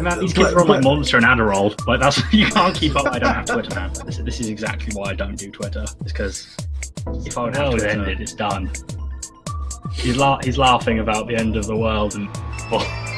Man, these kids are on like Monster and Adderall. Like that's you can't keep up. I don't have Twitter, man. This is exactly why I don't do Twitter. It's because if I would have Twitter, ended, it's done. He's laughing about the end of the world and. Oh.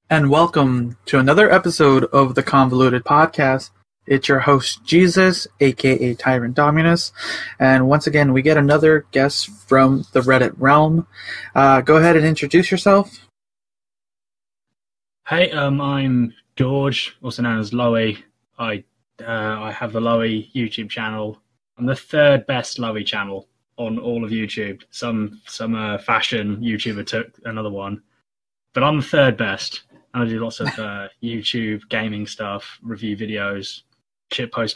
And welcome to another episode of the Convoluted Podcast. It's your host, Jesus, aka Tyrant Dominus. And once again, we get another guest from the Reddit realm. Go ahead and introduce yourself. Hey, I'm George, also known as Loey. I have the Loey YouTube channel. I'm the third best Loey channel on all of YouTube. Some fashion YouTuber took another one. But I'm the third best. I do lots of YouTube gaming stuff, review videos, shitpost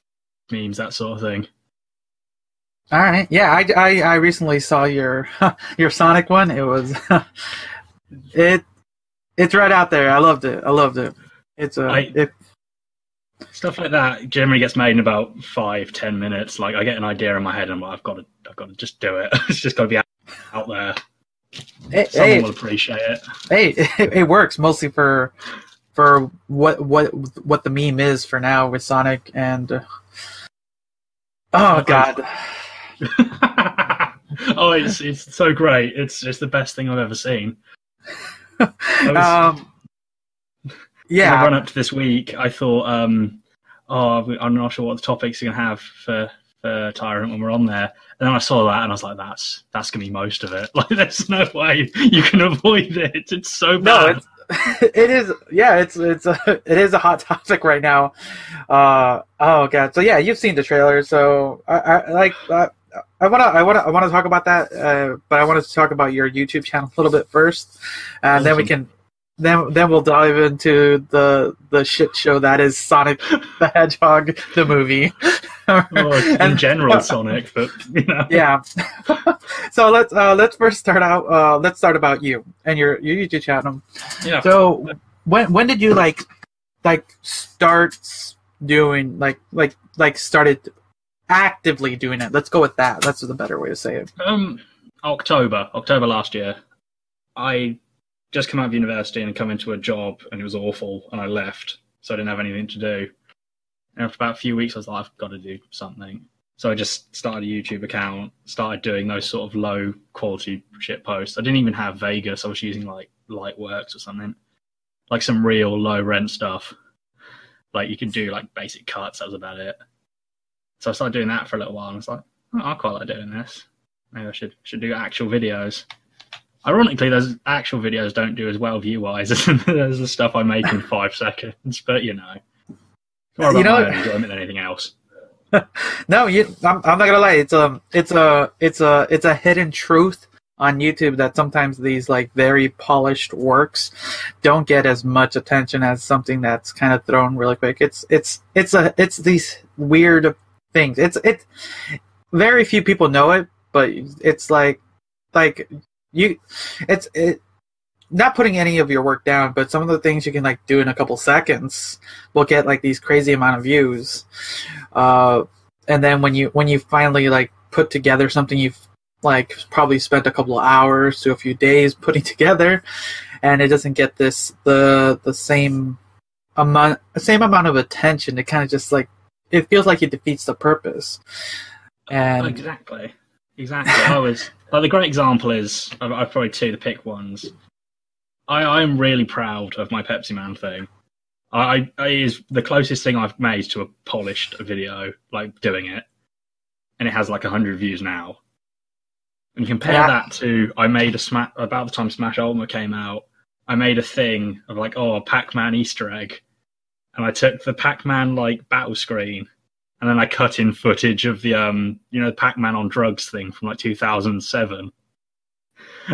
memes, that sort of thing. All right, yeah, I recently saw your your Sonic one. It was it's right out there. I loved it. It's stuff like that generally gets made in about 5-10 minutes. Like I get an idea in my head, and I'm like, I've got to just do it. It's just got to be out there. Someone will appreciate it. Hey, it works mostly for what the meme is for now with Sonic and oh god. Oh, it's so great. It's the best thing I've ever seen. Yeah. When I run up to this week, I thought, I'm not sure what the topics are gonna have for Tyrant when we're on there. And then I saw that and I was like, that's gonna be most of it. Like, there's no way you can avoid it. It's so bad. No, it is. Yeah, it is a hot topic right now. Oh god. So yeah, you've seen the trailer. So I want to talk about that. But I wanted to talk about your YouTube channel a little bit first, and then we can. Then we'll dive into the shit show that is Sonic the Hedgehog, the movie. In general, Sonic, but you know. Yeah. So let's first start out. Let's start about you and your YouTube channel. Yeah. So when did you start doing started actively doing it? Let's go with that. That's the better way to say it. October last year. I just come out of university and come into a job, and it was awful, and I left, so I didn't have anything to do. And after about a few weeks, I was like, I've got to do something. So I just started a YouTube account, started doing those sort of low quality shit posts. I didn't even have Vegas. I was using like Lightworks or something, like some real low rent stuff. Like you can do like basic cuts. That was about it. So I started doing that for a little while, and I was like, oh, I quite like doing this. Maybe I should do actual videos. Ironically, those actual videos don't do as well view-wise as the stuff I make in 5 seconds. But you know, more about my own enjoyment than anything else. No, I'm not gonna lie. It's a hidden truth on YouTube that sometimes these like very polished works don't get as much attention as something that's kind of thrown really quick. It's these weird things. It's very few people know it, but it's like. It's not putting any of your work down, but some of the things you can like do in a couple seconds will get like these crazy amount of views. And then when you finally like put together something you've like probably spent a couple of hours to a few days putting together, and it doesn't get the same amount of attention, it kind of just like it feels like it defeats the purpose. And exactly. I was like, the great example is I've probably two the pick ones. I am really proud of my Pepsi Man thing. I is the closest thing I've made to a polished video, like doing it, and it has like 100 views now. And you compare that to I made about the time Smash Ultimate came out. I made a thing of like a Pac-Man Easter egg, and I took the Pac-Man like battle screen. And then I cut in footage of the, the Pac-Man on drugs thing from like 2007.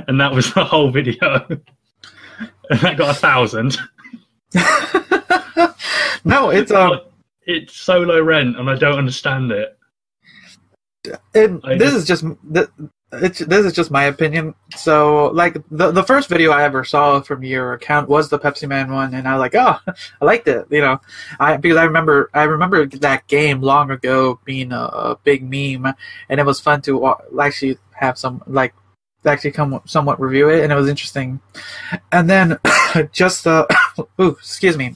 And that was the whole video. And that got 1,000. No, it's so low rent and I don't understand it. This is just this is just my opinion. So, like, the first video I ever saw from your account was the Pepsi Man one, and I was like, oh, I liked it, you know, because I remember that game long ago being a big meme, and it was fun to actually have some actually come somewhat review it, and it was interesting. And then just excuse me.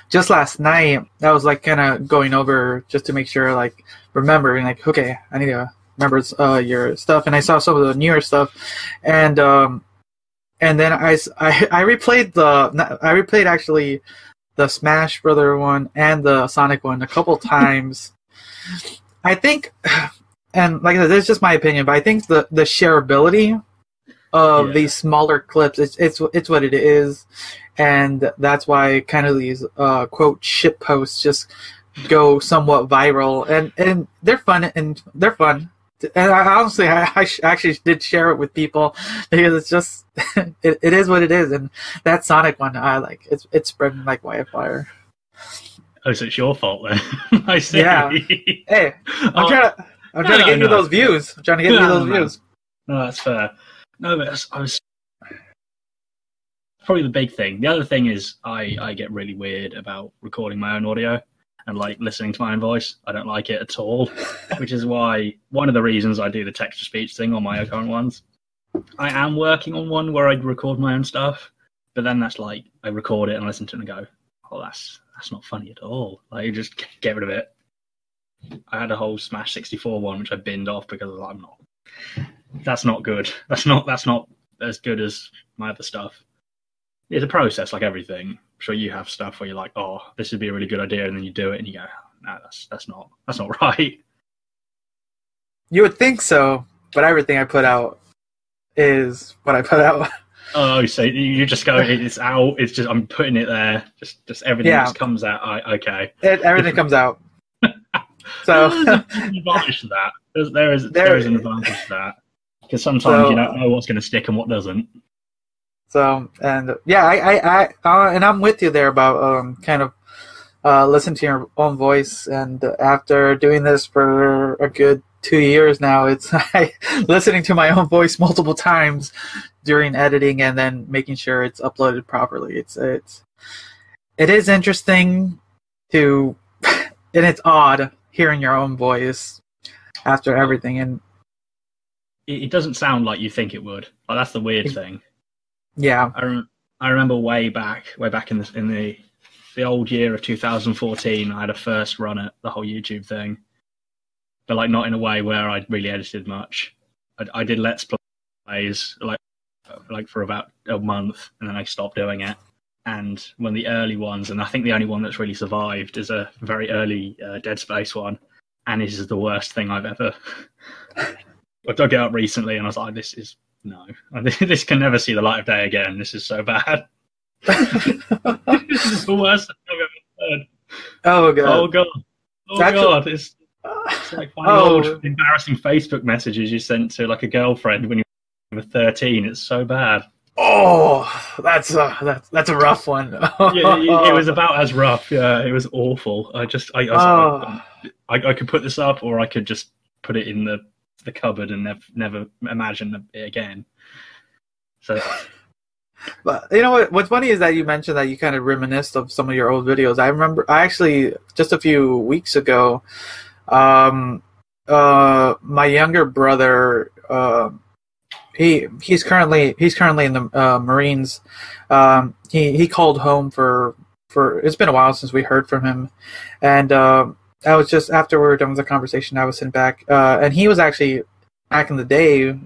Just last night, I was like kind of going over just to make sure, like, remembering, like, okay, I need to remember your stuff, and I saw some of the newer stuff, and then I replayed actually the Smash Brother one and the Sonic one a couple times. I think, and like I said, this is just my opinion, but I think the shareability of these smaller clips, it's what it is, and that's why kind of these quote shit posts just go somewhat viral, and they're fun, and I honestly, I actually did share it with people because it's just it is what it is, and that Sonic one, I like it's spreading like wildfire. Oh, so it's your fault then? I see. Yeah. Hey, I'm trying to get you those views. I'm trying to get you those views. No, that's fair. No, but I was probably the big thing. The other thing is I get really weird about recording my own audio and like listening to my own voice. I don't like it at all, which is why one of the reasons I do the text-to-speech thing on my current ones. I am working on one where I record my own stuff, but then that's like I record it and listen to it and go, oh, that's not funny at all. Like, just get rid of it. I had a whole Smash 64 one which I binned off because I'm not. That's not good. That's not as good as my other stuff. It's a process, like everything. I'm sure you have stuff where you're like, oh, this would be a really good idea, and then you do it, and you go, no, that's not right. You would think so, but everything I put out is what I put out. Oh, so you just go, it's out. It's just I'm putting it there. Just everything just comes out. Okay. Everything comes out. So there's an advantage to that. There is an advantage to that because sometimes you don't know what's going to stick and what doesn't. So, and yeah, I and I'm with you there about kind of listen to your own voice. And after doing this for a good 2 years now, it's listening to my own voice multiple times during editing and then making sure it's uploaded properly. It is interesting to, and it's odd hearing your own voice after everything, and it doesn't sound like you think it would. Like, that's the weird thing. Yeah, I remember way back in the old year of 2014, I had a first run at the whole YouTube thing, but like not in a way where I'd really edited much. I did Let's Plays like for about a month, and then I stopped doing it. And one of the early ones, and I think the only one that's really survived, is a very early Dead Space one, and this is the worst thing I've ever. I dug it up recently, and I was like, no, this can never see the light of day again. This is so bad. This is the worst thing I've ever heard. Oh god! Oh god! Oh god! It's like finding old embarrassing Facebook messages you sent to like a girlfriend when you were 13. It's so bad. Oh, that's a rough one. Yeah, it was about as rough. Yeah, it was awful. I could put this up, or I could just put it in the cupboard and never imagine it again. So, but you know what's funny is that you mentioned that you kind of reminisced of some of your old videos. I remember actually just a few weeks ago, my younger brother. He's currently in the Marines. He called home for it's been a while since we heard from him, and I was just after we were done with the conversation, I was sent back, and he was actually back in the day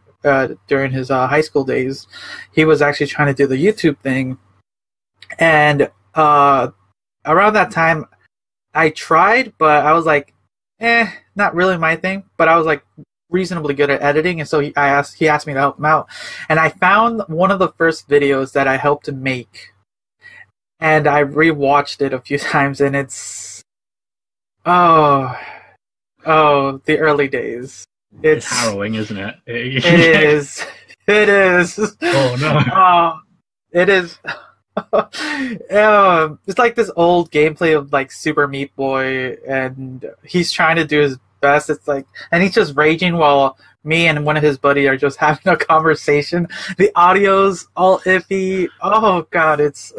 during his high school days. He was actually trying to do the YouTube thing, and around that time, I tried, but I was like, not really my thing. But I was like reasonably good at editing, and so he asked me to help him out, and I found one of the first videos that I helped him make, and I rewatched it a few times, and it's the early days. It's harrowing, isn't it? It is. It is. Oh no! It is. It's like this old gameplay of like Super Meat Boy, and he's trying to do his best. It's like, and he's just raging while me and one of his buddies are just having a conversation. The audio's all iffy. Oh god, it's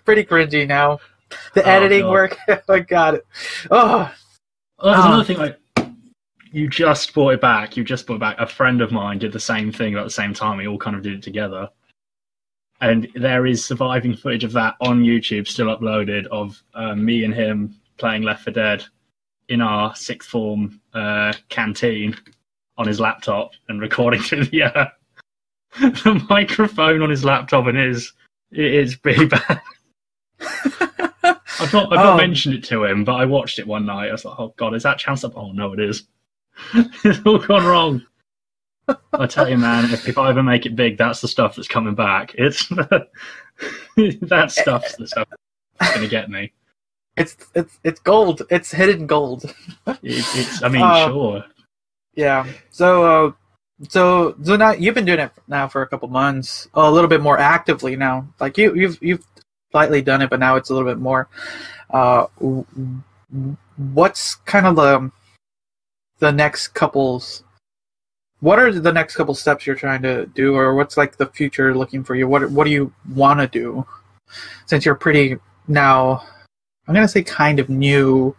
pretty cringy now. The editing work, I got it. Oh, there's another thing. Like, you just brought it back. A friend of mine did the same thing at the same time. We all kind of did it together. And there is surviving footage of that on YouTube, still uploaded, of me and him playing Left 4 Dead in our sixth form canteen on his laptop and recording through the microphone on his laptop, and it is pretty bad. I've not mentioned it to him, but I watched it one night. I was like, oh god, is that chance up? Oh no, it is. It's all gone wrong. I tell you, man, if I ever make it big, that's the stuff that's coming back. It's that stuff's the stuff that's going to get me. It's gold. It's hidden gold. Sure. Yeah. So now you've been doing it now for a couple months, a little bit more actively now. Like you've slightly done it, but now it's a little bit more. What's kind of the next couples? What are the next couple steps you're trying to do, or what's like the future looking for you? What do you want to do? Since you're pretty now, I'm gonna say kind of new,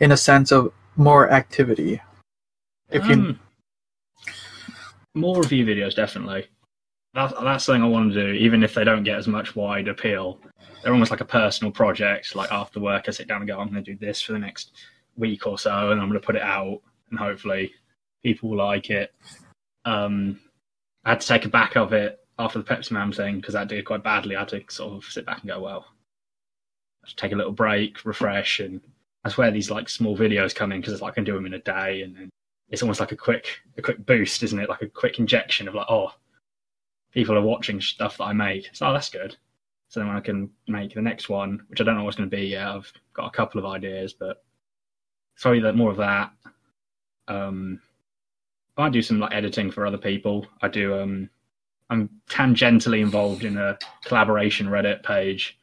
in a sense of more activity. More review videos, definitely. That's something I want to do, even if they don't get as much wide appeal. They're almost like a personal project. Like after work, I sit down and go, I'm going to do this for the next week or so, and I'm going to put it out, and hopefully people will like it. I had to take a back of it after the Pepsi Man thing because that did quite badly. I had to sort of sit back and go, well, just take a little break, refresh, and that's where these like small videos come in, because it's like I can do them in a day, and then it's almost like a quick boost, isn't it? Like a quick injection of like, oh, people are watching stuff that I make. So that's good. So then when I can make the next one, which I don't know what's going to be yet, I've got a couple of ideas, but it's probably more of that. I do some like editing for other people. I do. I'm tangentially involved in a collaboration Reddit page,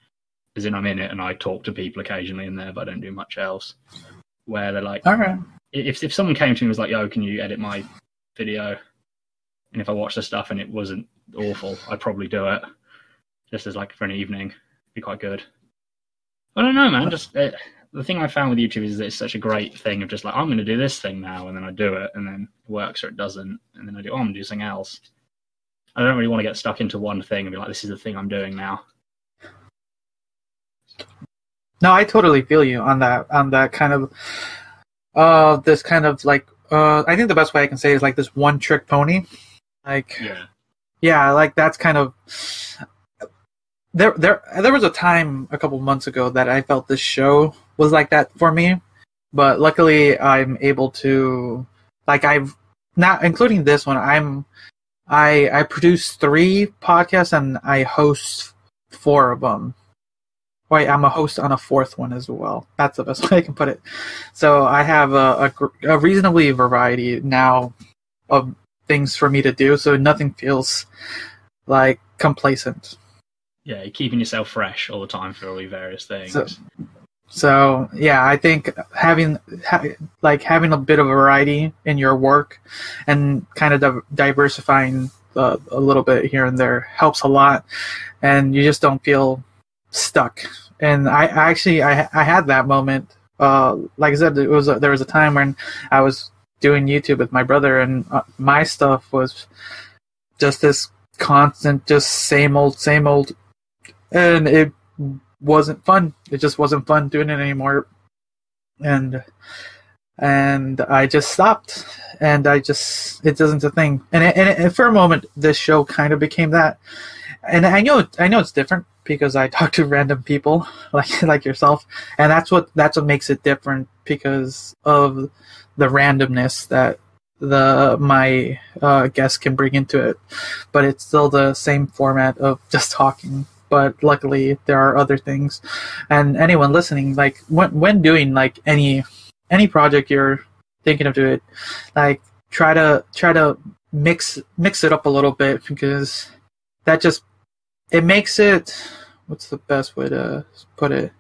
as in I'm in it and I talk to people occasionally in there, but I don't do much else. Where they're like, all right. If someone came to me and was like, yo, can you edit my video? And if I watched the stuff and it wasn't awful, I'd probably do it. Just as like for an evening. It'd be quite good. I don't know, man. Just the thing I found with YouTube is that it's such a great thing of just like, I'm going to do this thing now, and then I do it, and then it works or it doesn't, and then I do, I'm going to do something else. I don't really want to get stuck into one thing and be like, this is the thing I'm doing now. No, I totally feel you on that kind of, this kind of like, I think the best way I can say is like this one trick pony. Like, yeah, like that's kind of, there was a time a couple months ago that I felt this show was like that for me, but luckily I'm able to, like, I've not including this one. I produce 3 podcasts and I host 4 of them. Wait, I'm a host on a 4th one as well. That's the best way I can put it. So I have a reasonably variety now of things for me to do, so nothing feels like complacent. Yeah, you're keeping yourself fresh all the time for all your various things. So yeah, I think having a bit of variety in your work and kind of diversifying a little bit here and there helps a lot, and you just don't feel stuck. And I had that moment. Like I said, there was a time when I was doing YouTube with my brother, and my stuff was just this constant, just same old, and it wasn't fun. It just wasn't fun doing it anymore, and I just stopped, and it isn't a thing. And for a moment, this show kind of became that. And I know it's different because I talk to random people like yourself, and that's what makes it different, because of the randomness that my guests can bring into it. But it's still the same format of just talking. But luckily, there are other things. And anyone listening, like when doing like any project you're thinking of doing, like try to mix it up a little bit, because that just, it makes it, what's the best way to put it?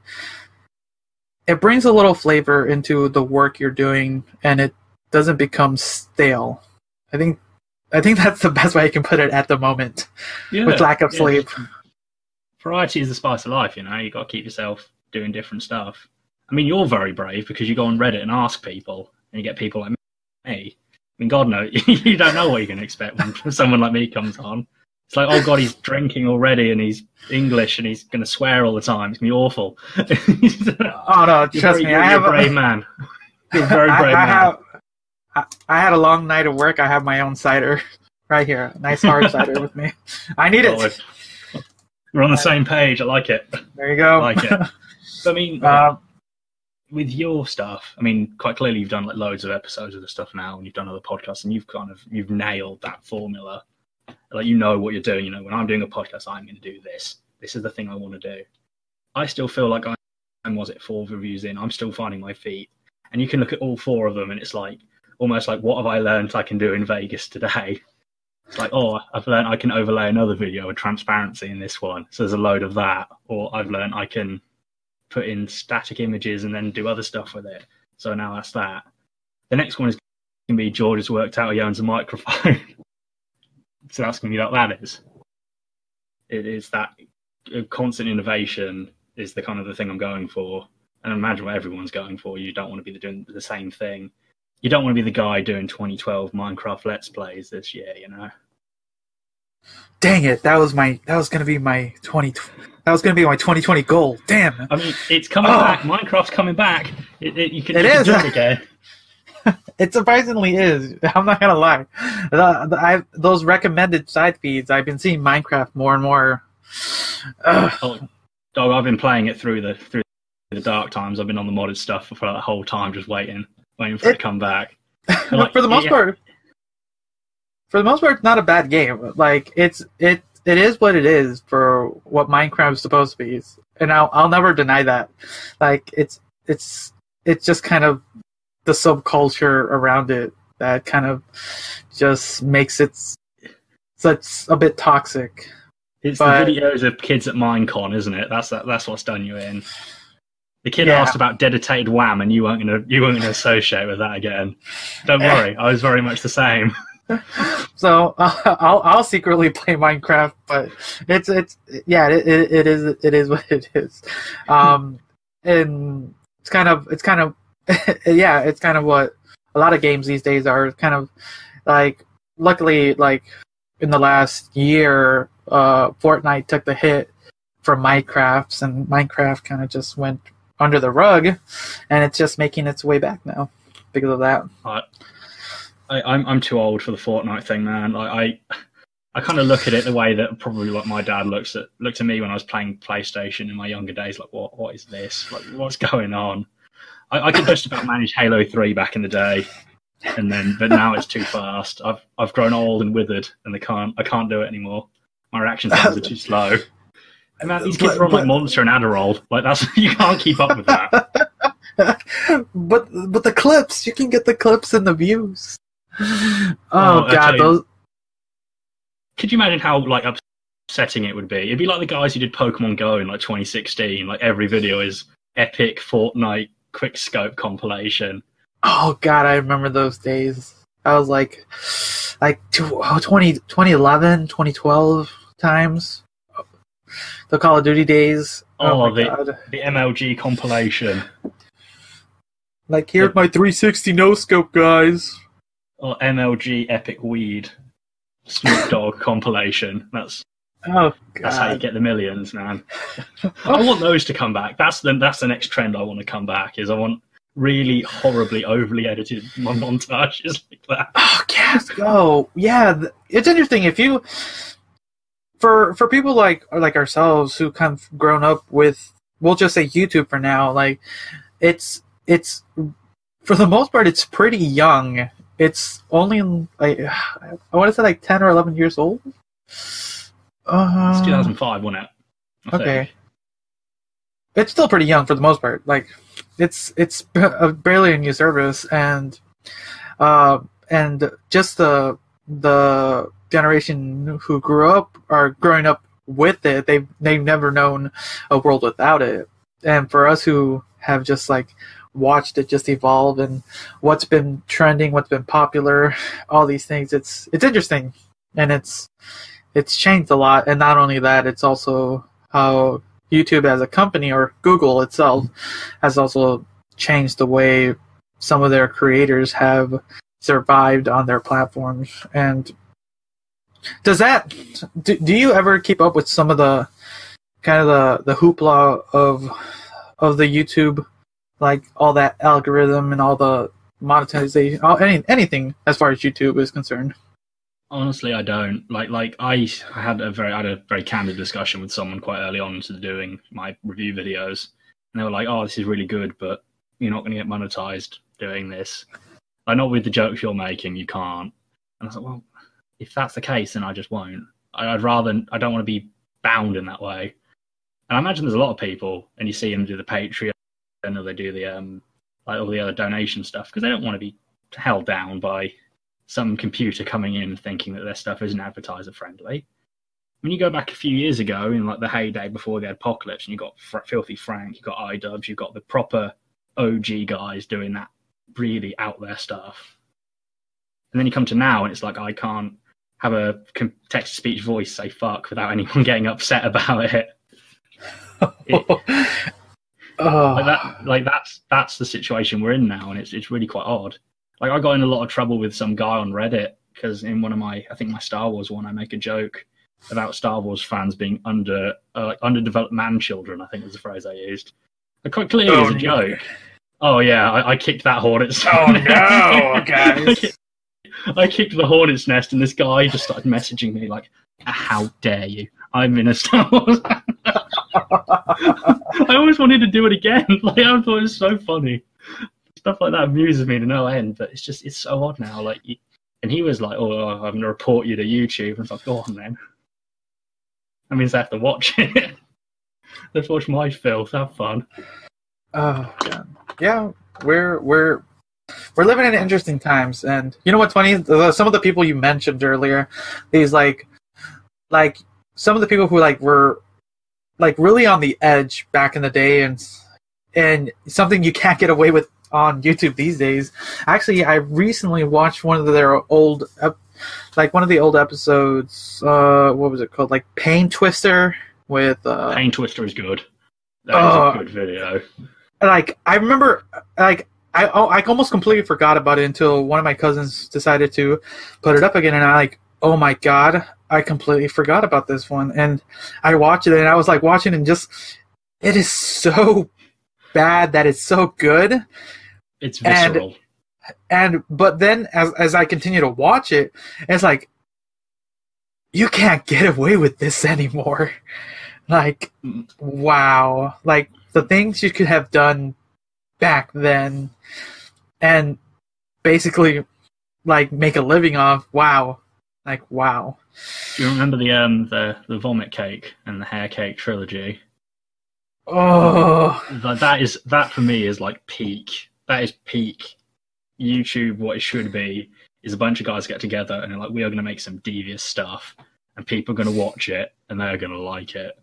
It brings a little flavor into the work you're doing, and doesn't become stale. I think that's the best way I can put it at the moment. Yeah, with lack of sleep. Variety is the spice of life, you know. You got to keep yourself doing different stuff. I mean, you're very brave because you go on Reddit and ask people, and you get people like me. I mean, God knows, you don't know what you're going to expect when someone like me comes on. It's like, oh God, he's drinking already, and he's English, and he's going to swear all the time. It's going to be awful. Oh no, trust me, you're a brave man. You're a very brave man. I had a long night of work. I have my own cider right here. Nice hard cider with me. I need it. We're on the same page. I like it. There you go. I like it. I mean, with your stuff, I mean, quite clearly you've done like loads of episodes of the stuff now, and you've done other podcasts, and you've nailed that formula. Like, you know what you're doing. You know, when I'm doing a podcast, I'm going to do this. This is the thing I want to do. I still feel like I'm 4 reviews in. I'm still finding my feet. And you can look at all 4 of them, and it's like, almost like, what have I learned I can do in Vegas today? It's like, oh, I've learned I can overlay another video with transparency in this one. So there's a load of that. Or I've learned I can put in static images and then do other stuff with it. So now that's that. The next one is going to be George has worked out he owns a microphone. So that's going to be what that is. It is that constant innovation is the kind of the thing I'm going for. And I imagine what everyone's going for. You don't want to be doing the same thing. You don't want to be the guy doing 2012 Minecraft Let's Plays this year, you know. Dang it! That was going to be my 2020 goal. Damn. I mean, it's coming back. Minecraft's coming back. You can do it again. It surprisingly is. I'm not gonna lie. Those recommended side feeds, I've been seeing Minecraft more and more. I've been playing it through the dark times. I've been on the modded stuff for that whole time, just waiting for it to come back. Like, for the most part, it's not a bad game. Like, it is what it is for what Minecraft is supposed to be, and I'll never deny that. Like, it's just kind of the subculture around it that kind of just makes it such a bit toxic. It's the videos of kids at Minecon, isn't it? That's what's done you in. The kid asked about dedicated wham, and you weren't gonna associate with that again. Don't worry, I was very much the same. So I'll secretly play Minecraft, but it is what it is. And it's kind of yeah, it's kind of what a lot of games these days are. It's kind of like, luckily, like in the last year, Fortnite took the hit from Minecraft, and Minecraft kind of just went under the rug, and it's just making its way back now because of that. I'm too old for the Fortnite thing, man. I kind of look at it the way that probably like my dad looked at me when I was playing PlayStation in my younger days. Like, what is this? Like, what's going on? I could just about manage Halo 3 back in the day, but now it's too fast. I've grown old and withered, and I can't do it anymore. My reaction times are too slow. And man, these kids are on like Monster and Adderall. Like, you can't keep up with that. but the clips, you can get the clips and the views. Oh God, those. Could you imagine how like upsetting it would be? It'd be like the guys who did Pokemon Go in like 2016. Like, every video is epic Fortnite quick scope compilation. Oh God, I remember those days. I was like 2011, 2012 times. The Call of Duty days. The MLG compilation. Like, here's my 360 no scope, guys. Or MLG Epic Weed Snoop Dogg compilation. That's how you get the millions, man. I want those to come back. That's the next trend I want to come back. I want really horribly overly edited montages like that. Oh, yes, go. Yeah, it's interesting if you. For people like ourselves who kind of grown up with, we'll just say YouTube for now. Like, it's for the most part, it's pretty young. It's only like, I want to say like 10 or 11 years old. It's 2005, wasn't it? Okay. It's still pretty young for the most part. Like, it's barely a new service, and just the generation who grew up are growing up with it. They've never known a world without it. And for us who have just like watched it just evolve and what's been trending, what's been popular, all these things. It's interesting, and it's changed a lot. And not only that, it's also how YouTube as a company, or Google itself, has also changed the way some of their creators have survived on their platforms. And do you ever keep up with some of the kind of the hoopla of the YouTube, like all that algorithm and all the monetization, anything as far as YouTube is concerned? Honestly, I don't. I had a very candid discussion with someone quite early on into doing my review videos, and they were like, "Oh, this is really good, but you're not going to get monetized doing this. Like, not with the jokes you're making, you can't." And I was like, "Well, if that's the case, then I just won't. I don't want to be bound in that way." And I imagine there's a lot of people, and you see them do the Patreon, or they do the all the other donation stuff, because they don't want to be held down by some computer coming in thinking that their stuff isn't advertiser friendly. When you go back a few years ago, in like the heyday before the apocalypse, and you got Filthy Frank, you got iDubbbz, you got the proper OG guys doing that really out there stuff. And then you come to now, and it's like, I can't have a text-to-speech voice say fuck without anyone getting upset about it. That's the situation we're in now, and it's really quite odd. Like, I got in a lot of trouble with some guy on Reddit because in one of my Star Wars one, I make a joke about Star Wars fans being underdeveloped man children. I think was the phrase I used. It quite clearly is a joke. Oh yeah, I kicked that hornet's. Oh no, guys! I kicked the hornet's nest, and this guy just started messaging me like, "How dare you? I'm in a Star Wars." I always wanted to do it again. Like, I thought it was so funny. Stuff like that amuses me to no end, but it's so odd now. Like, and he was like, "Oh, I'm going to report you to YouTube." And it's like, "Go on then." That means I have to watch it. Let's watch my filth. Have fun. Oh God. Yeah, we're living in interesting times, and you know what's funny? Some of the people you mentioned earlier, these like some of the people who were really on the edge back in the day, and something you can't get away with on YouTube these days. Actually, I recently watched one of their old, one of the old episodes. What was it called? Like Pain Twister with. Pain Twister is good. That is a good video. I remember, I almost completely forgot about it until one of my cousins decided to put it up again, and oh my God, I completely forgot about this one. And I watched it, and I was watching, and just, it is so bad that it's so good. It's visceral. But then as I continue to watch it, it's like, you can't get away with this anymore. Wow. The things you could have done back then and basically make a living off. Wow. Wow. Do you remember the vomit cake and the hair cake trilogy? Oh, that for me is peak. That is peak YouTube. What it should be is a bunch of guys get together and they're like, we are going to make some devious stuff, and people are going to watch it and they're going to like it.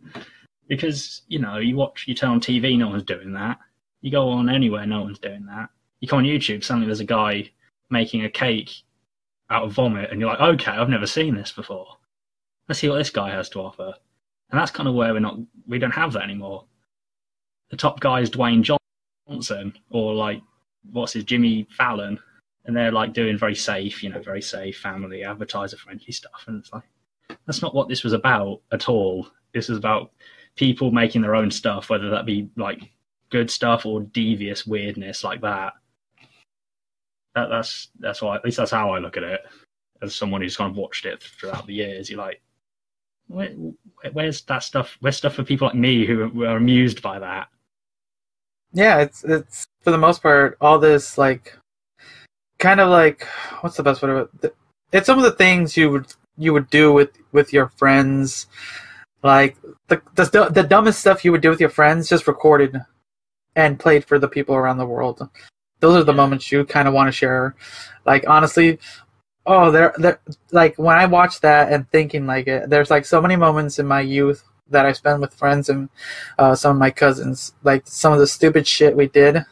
Because, you turn on TV, no one's doing that. You go on anywhere, no one's doing that. You come on YouTube, suddenly there's a guy making a cake out of vomit, and you're like, okay, I've never seen this before. Let's see what this guy has to offer. And that's kind of where we don't have that anymore. The top guy is Dwayne Johnson, or what's his, Jimmy Fallon, and they're doing very safe, family, advertiser-friendly stuff. And it's that's not what this was about at all. This is about people making their own stuff, whether that be good stuff or devious weirdness like that. That's why, at least that's how I look at it. As someone who's kind of watched it throughout the years, you're like, where's that stuff? Where's stuff for people like me who are amused by that? Yeah, it's for the most part all this kind of what's the best way to put it? It's some of the things you would do with your friends, the dumbest stuff you would do with your friends, just recorded and played for the people around the world. Those are the moments you kind of want to share. Honestly, they're when I watch that and thinking there's so many moments in my youth that I spent with friends and some of my cousins, some of the stupid shit we did,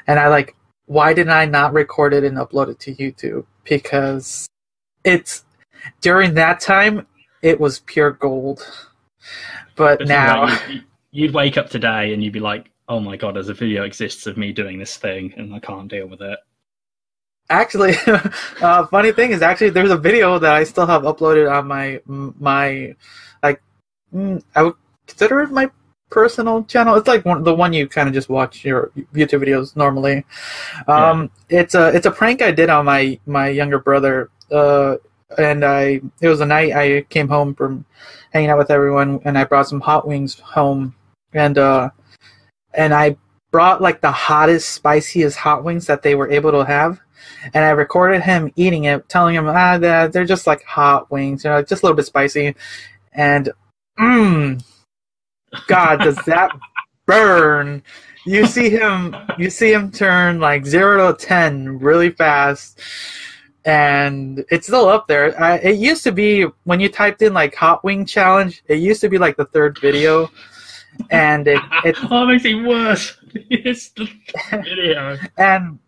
And why did I not record it and upload it to YouTube? Because during that time, it was pure gold. But now... You'd wake up today and you'd be like, oh my god, there's a video exists of me doing this thing and I can't deal with it. Actually, funny thing is there's a video that I still have uploaded on my I would consider it my personal channel. It's like the one you kind of just watch your YouTube videos normally. It's a prank I did on my younger brother. And it was a night I came home from hanging out with everyone, and I brought some hot wings home, and I brought like the hottest, spiciest hot wings that they were able to have, and I recorded him eating it, telling him they're just like hot wings, just a little bit spicy, and God, does that burn? You see him turn like 0 to 10 really fast. And it's still up there. It used to be, when you typed in like hot wing challenge, it used to be like the 3rd video. And it makes it worse. It's the video. and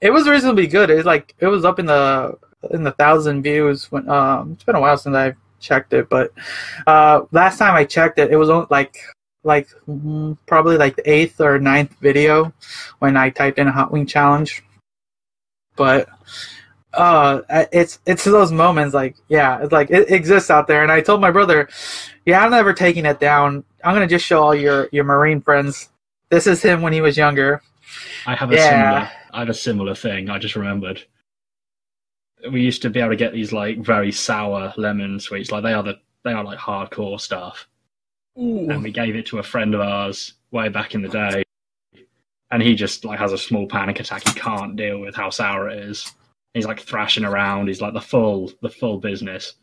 it was reasonably good. It was up in the 1,000 views when it's been a while since I've checked it, but last time I checked it, it was on probably like the 8th or 9th video when I typed in a hot wing challenge. But it's those moments it exists out there. And I told my brother, I'm never taking it down. I'm gonna just show all your Marine friends. This is him when he was younger. I have a similar thing. I just remembered. We used to be able to get these like very sour lemon sweets. Like they are like hardcore stuff. Ooh. And we gave it to a friend of ours way back in the day. And he just like has a small panic attack. He can't deal with how sour it is. He's like thrashing around. He's like the full business.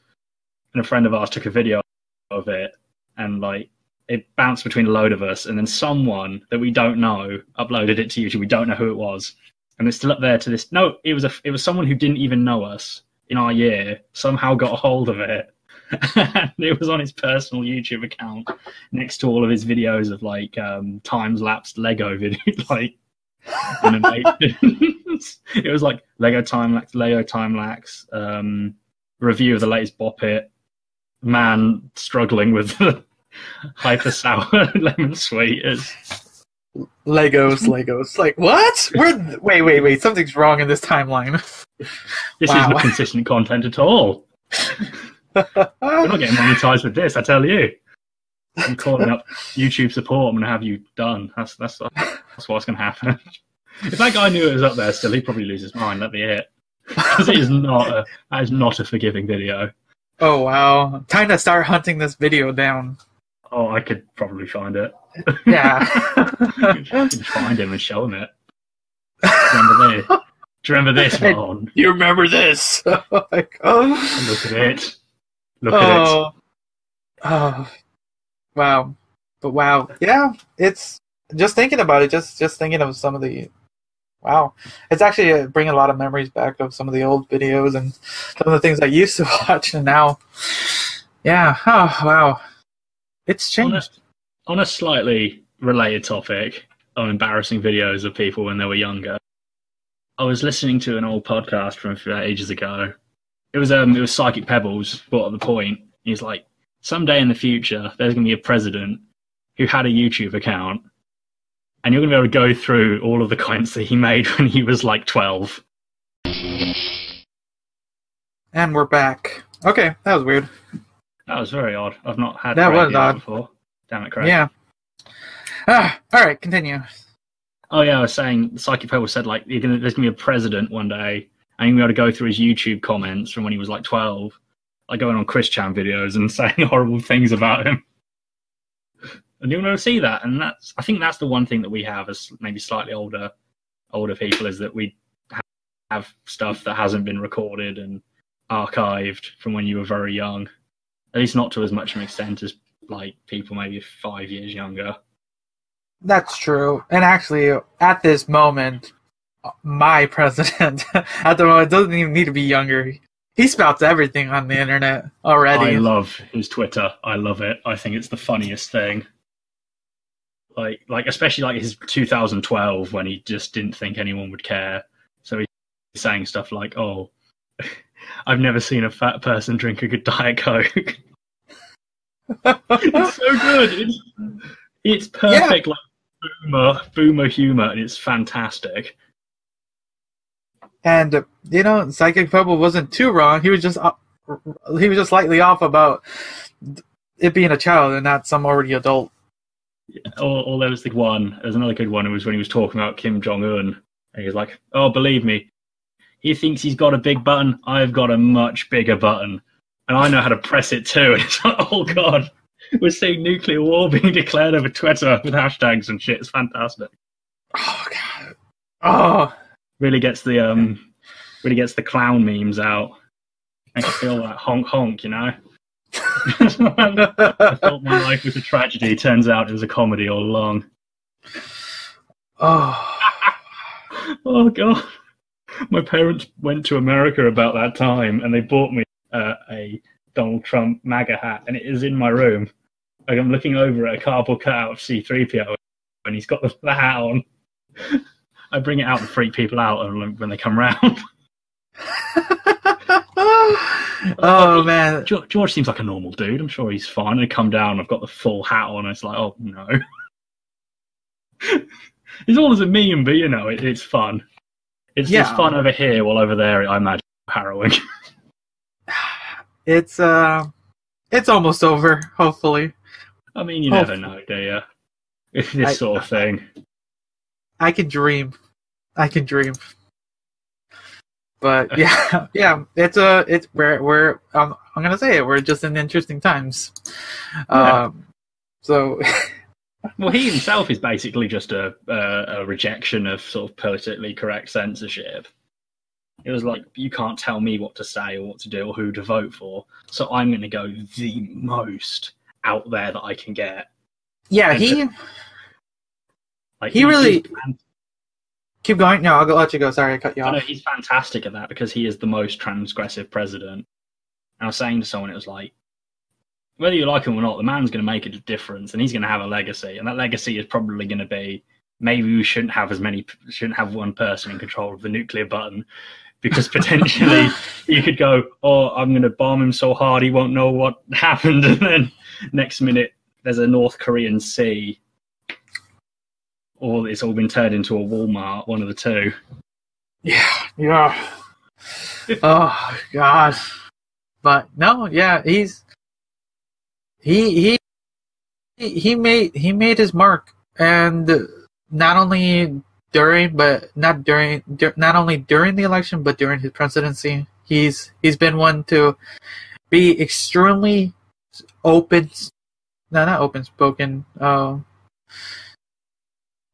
And a friend of ours took a video of it, and like it bounced between a load of us. And then someone that we don't know uploaded it to YouTube. We don't know who it was, and it's still up there to this. No, it was someone who didn't even know us in our year. Somehow got a hold of it. And it was on his personal YouTube account next to all of his videos of like time-lapsed Lego videos, like animations. It was like Lego time-lapse, review of the latest Bop It, man struggling with the hyper sour lemon sweet. Legos. Like, what? Wait, something's wrong in this timeline. This is not consistent content at all. We're not getting monetized with this, I tell you. I'm calling up YouTube support. I'm going to have you done. That's what's going to happen. If that guy knew it was up there still, he'd probably lose his mind. That'd be it. Because that is not a forgiving video. Oh, wow. Time to start hunting this video down. Oh, I could probably find it. Yeah. You can find him and show him it. Remember this? Do you remember this, Ron? You remember this? Oh, my God. Look at it. Look at it. Oh, wow. But wow. Yeah, it's just thinking about it, just thinking of some of the, wow. It's actually bringing a lot of memories back of some of the old videos and some of the things I used to watch, and now, yeah. Oh, wow. It's changed. On a slightly related topic, on embarrassing videos of people when they were younger, I was listening to an old podcast from ages ago. It was Psychic Pebbles brought up the point. He's like, someday in the future, there's going to be a president who had a YouTube account, and you're going to be able to go through all of the comments that he made when he was like 12. And we're back. Okay, that was weird. That was very odd. I've not had that was odd before. Damn it, Craig. Yeah. All right, continue. Oh yeah, I was saying, Psychic Pebbles said like there's going to be a president one day, and you're going to be able to go through his YouTube comments from when he was like 12, like going on Chris Chan videos and saying horrible things about him. And you're going to see that, and I think that's the one thing that we have as maybe slightly older people, is that we have stuff that hasn't been recorded and archived from when you were very young. At least not to as much an extent as like people maybe 5 years younger. That's true. And actually, at this moment, my president at the moment doesn't even need to be younger. He spouts everything on the internet already. I love his Twitter. I love it. I think it's the funniest thing. like especially like his 2012 when he just didn't think anyone would care. So he's saying stuff like, "Oh, I've never seen a fat person drink a good Diet Coke." It's so good. It's perfect, like boomer humor, and it's fantastic. And Psychic Bubble wasn't too wrong. He was just slightly off about it being a child and not some already adult. Yeah, or there was there's another good one. It was when he was talking about Kim Jong-un, and he was like, "Oh, believe me, he thinks he's got a big button. I've got a much bigger button, and I know how to press it too." And it's like, oh god, we're seeing nuclear war being declared over Twitter with hashtags and shit. It's fantastic. Oh god. Oh, really gets the clown memes out. I can feel that honk honk, I thought my life was a tragedy. Turns out it was a comedy all along. Oh. Oh god. My parents went to America about that time and they bought me a Donald Trump MAGA hat, and it is in my room. Like, I'm looking over at a cardboard cutout of C-3PO and he's got the hat on. I bring it out and freak people out when they come round. Oh man, George seems like a normal dude. I'm sure he's fine. I come down, I've got the full hat on, and it's like, oh no. It's all as a meme, but it's fun. It's fun over here, while over there, I imagine harrowing. It's almost over, hopefully. I mean, you never know, do you? It's this sort of thing. I can dream. But yeah, we're I'm gonna say it. We're just in interesting times. Yeah. So. Well, he himself is basically just a rejection of sort of politically correct censorship. It was like, you can't tell me what to say or what to do or who to vote for, so I'm going to go the most out there that I can get. Yeah, he really... Keep going. No, I'll let you go. Sorry, I cut you off. No, he's fantastic at that because he is the most transgressive president. And I was saying to someone, it was like, whether you like him or not, the man's going to make a difference, and he's going to have a legacy. And that legacy is probably going to be, maybe we shouldn't have one person in control of the nuclear button, because potentially you could go, oh, I'm going to bomb him so hard he won't know what happened, and then next minute there's a North Korean sea, or it's all been turned into a Walmart, one of the two. Yeah. Oh god. But no, yeah, he made his mark, and not only during the election, but during his presidency, he's been one to be extremely not open spoken.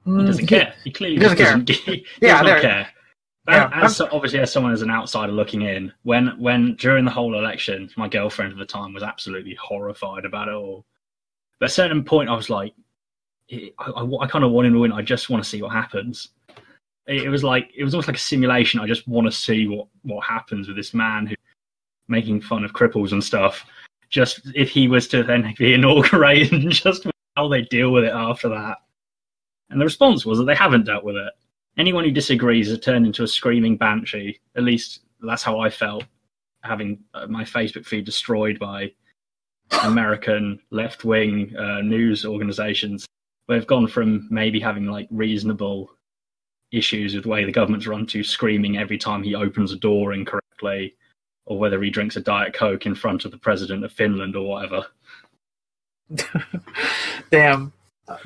He doesn't care. He clearly doesn't care. He doesn't care. Obviously, as someone as an outsider looking in, when during the whole election, my girlfriend at the time was absolutely horrified about it all. But at a certain point, I was like, I kind of want him to win. I just want to see what happens. It was almost like a simulation. I just want to see what happens with this man who's making fun of cripples and stuff. Just if he was to then be inaugurated, and just how they deal with it after that. And the response was that they haven't dealt with it. Anyone who disagrees has turned into a screaming banshee. At least that's how I felt, having my Facebook feed destroyed by American left-wing news organizations. They've gone from maybe having like reasonable issues with the way the government's run to screaming every time he opens a door incorrectly, or whether he drinks a Diet Coke in front of the president of Finland or whatever. Damn.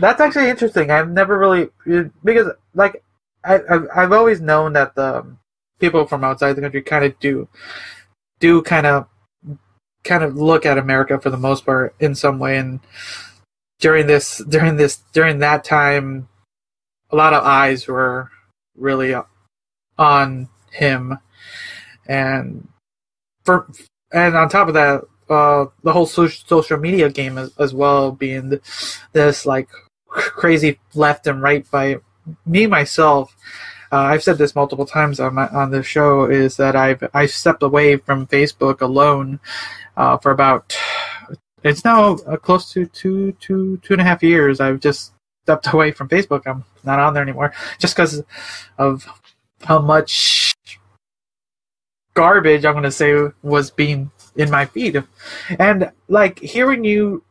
That's actually interesting. I've never really... Because, like, I've always known that the people from outside the country kind of do kind of look at America for the most part in some way, and during that time, a lot of eyes were really on him, and on top of that, the whole social media game as well, being this like crazy left and right by me myself. I've said this multiple times on the show, is that I've stepped away from Facebook alone for about, it's now close to two and a half years. I've just stepped away from Facebook. I'm not on there anymore just because of how much garbage, I'm going to say, was being in my feed. And like hearing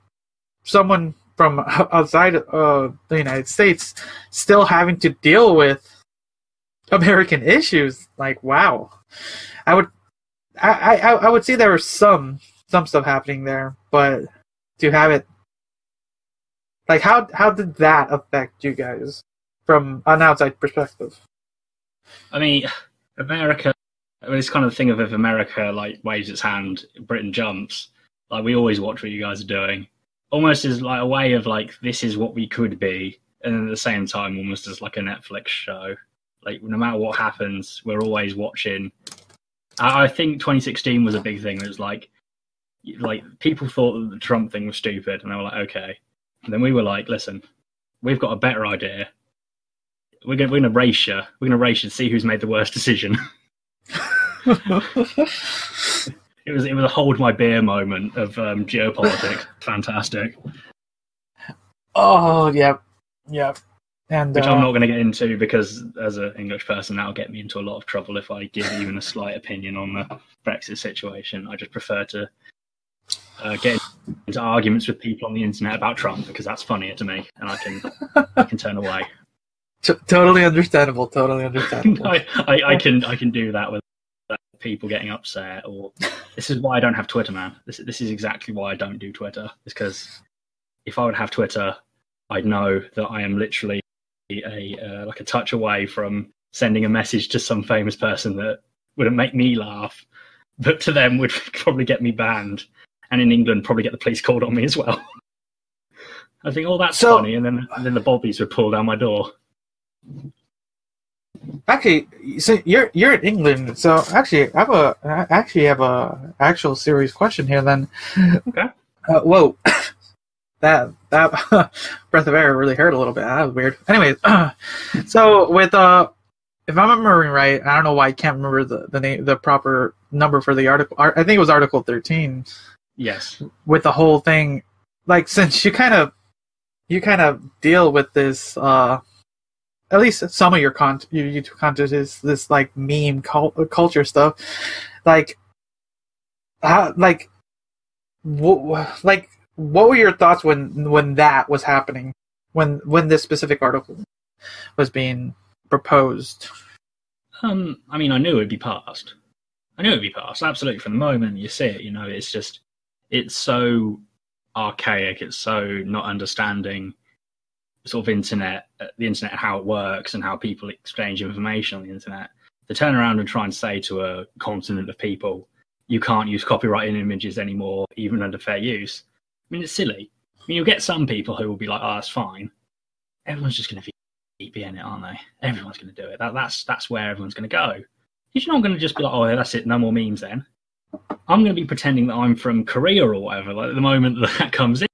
someone from outside the United States still having to deal with American issues, like, wow. I would say there was some stuff happening there, but to have it, like, how did that affect you guys from an outside perspective? I mean, America, it's kind of the thing of if America like waves its hand, Britain jumps. Like, we always watch what you guys are doing, almost as like a way of like, this is what we could be, and then at the same time, almost as like a Netflix show. Like, no matter what happens, we're always watching. I think 2016 was a big thing. It was like people thought that the Trump thing was stupid, and they were like, okay. And then we were like, listen, we've got a better idea. We're going to race you. We're going to race you to see who's made the worst decision. It was a hold my beer moment of geopolitics. Fantastic. Oh, yep. And which I'm not going to get into because, as an English person, that'll get me into a lot of trouble if I give even a slight opinion on the Brexit situation. I just prefer to get into arguments with people on the internet about Trump because that's funnier to me, and I can turn away. Totally understandable. I can do that with people getting upset. Or this is why I don't have Twitter, man. This is exactly why I don't do Twitter. It's because if I would have Twitter, I'd know that I am literally like a touch away from sending a message to some famous person that wouldn't make me laugh, but to them would probably get me banned, and in England probably get the police called on me as well. I think, oh, that's funny, and then the bobbies would pull down my door. Actually, so you're in England, so actually I have a actual serious question here. Then, okay. Whoa. That breath of air really hurt a little bit. That was weird. Anyways, so with if I'm remembering right, I don't know why I can't remember the name, the proper number for the article. I think it was Article 13. Yes. With the whole thing, like, since you kind of deal with this, at least some of your YouTube content is this like meme culture stuff, like, what were your thoughts when that was happening? When this specific article was being proposed? I mean, I knew it would be passed. Absolutely. From the moment you see it, it's so archaic. It's so not understanding sort of the internet, how it works and how people exchange information on the internet. To turn around and try and say to a continent of people, you can't use copyrighted images anymore, even under fair use. I mean, it's silly. I mean, you'll get some people who will be like, oh, that's fine. Everyone's just going to VPN it, aren't they? Everyone's going to do it. That's where everyone's going to go. You're not going to just be like, oh, that's it, no more memes then. I'm going to be pretending that I'm from Korea or whatever, like, the moment that comes in.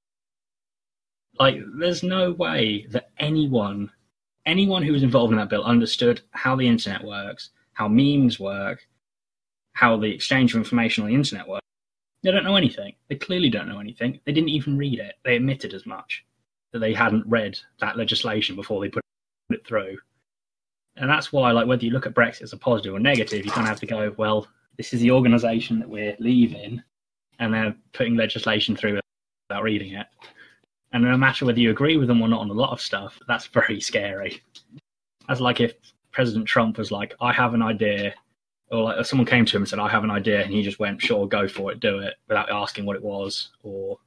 Like, there's no way that anyone who was involved in that bill understood how the internet works, how memes work, how the exchange of information on the internet works. They don't know anything. They clearly don't know anything. They didn't even read it. They admitted as much, that they hadn't read that legislation before they put it through. And that's why, like, whether you look at Brexit as a positive or negative, you kind of have to go, well, this is the organisation that we're leaving, and they're putting legislation through without reading it. And no matter whether you agree with them or not on a lot of stuff, that's very scary. That's like if President Trump was like, I have an idea, or like if someone came to him and said, I have an idea, and he just went, sure, go for it, do it, without asking what it was or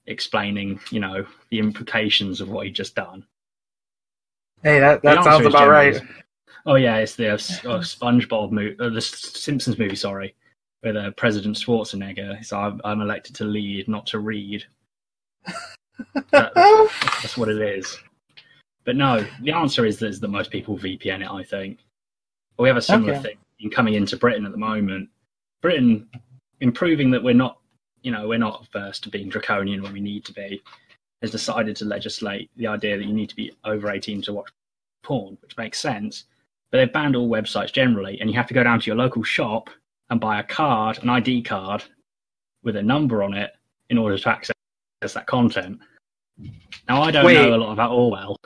explaining, the implications of what he'd just done. Hey, that sounds about right. Oh yeah, it's the SpongeBob movie, the Simpsons movie, sorry, with President Schwarzenegger. So I'm elected to lead, not to read. That's what it is. But no, the answer is that most people VPN it, I think. We have a similar thing coming into Britain at the moment. Britain, improving that we're not averse to being draconian when we need to be, has decided to legislate the idea that you need to be over 18 to watch porn, which makes sense. But they've banned all websites generally, and you have to go down to your local shop and buy a card, an ID card, with a number on it in order to access that content. Now, I don't Wait. know a lot about Orwell.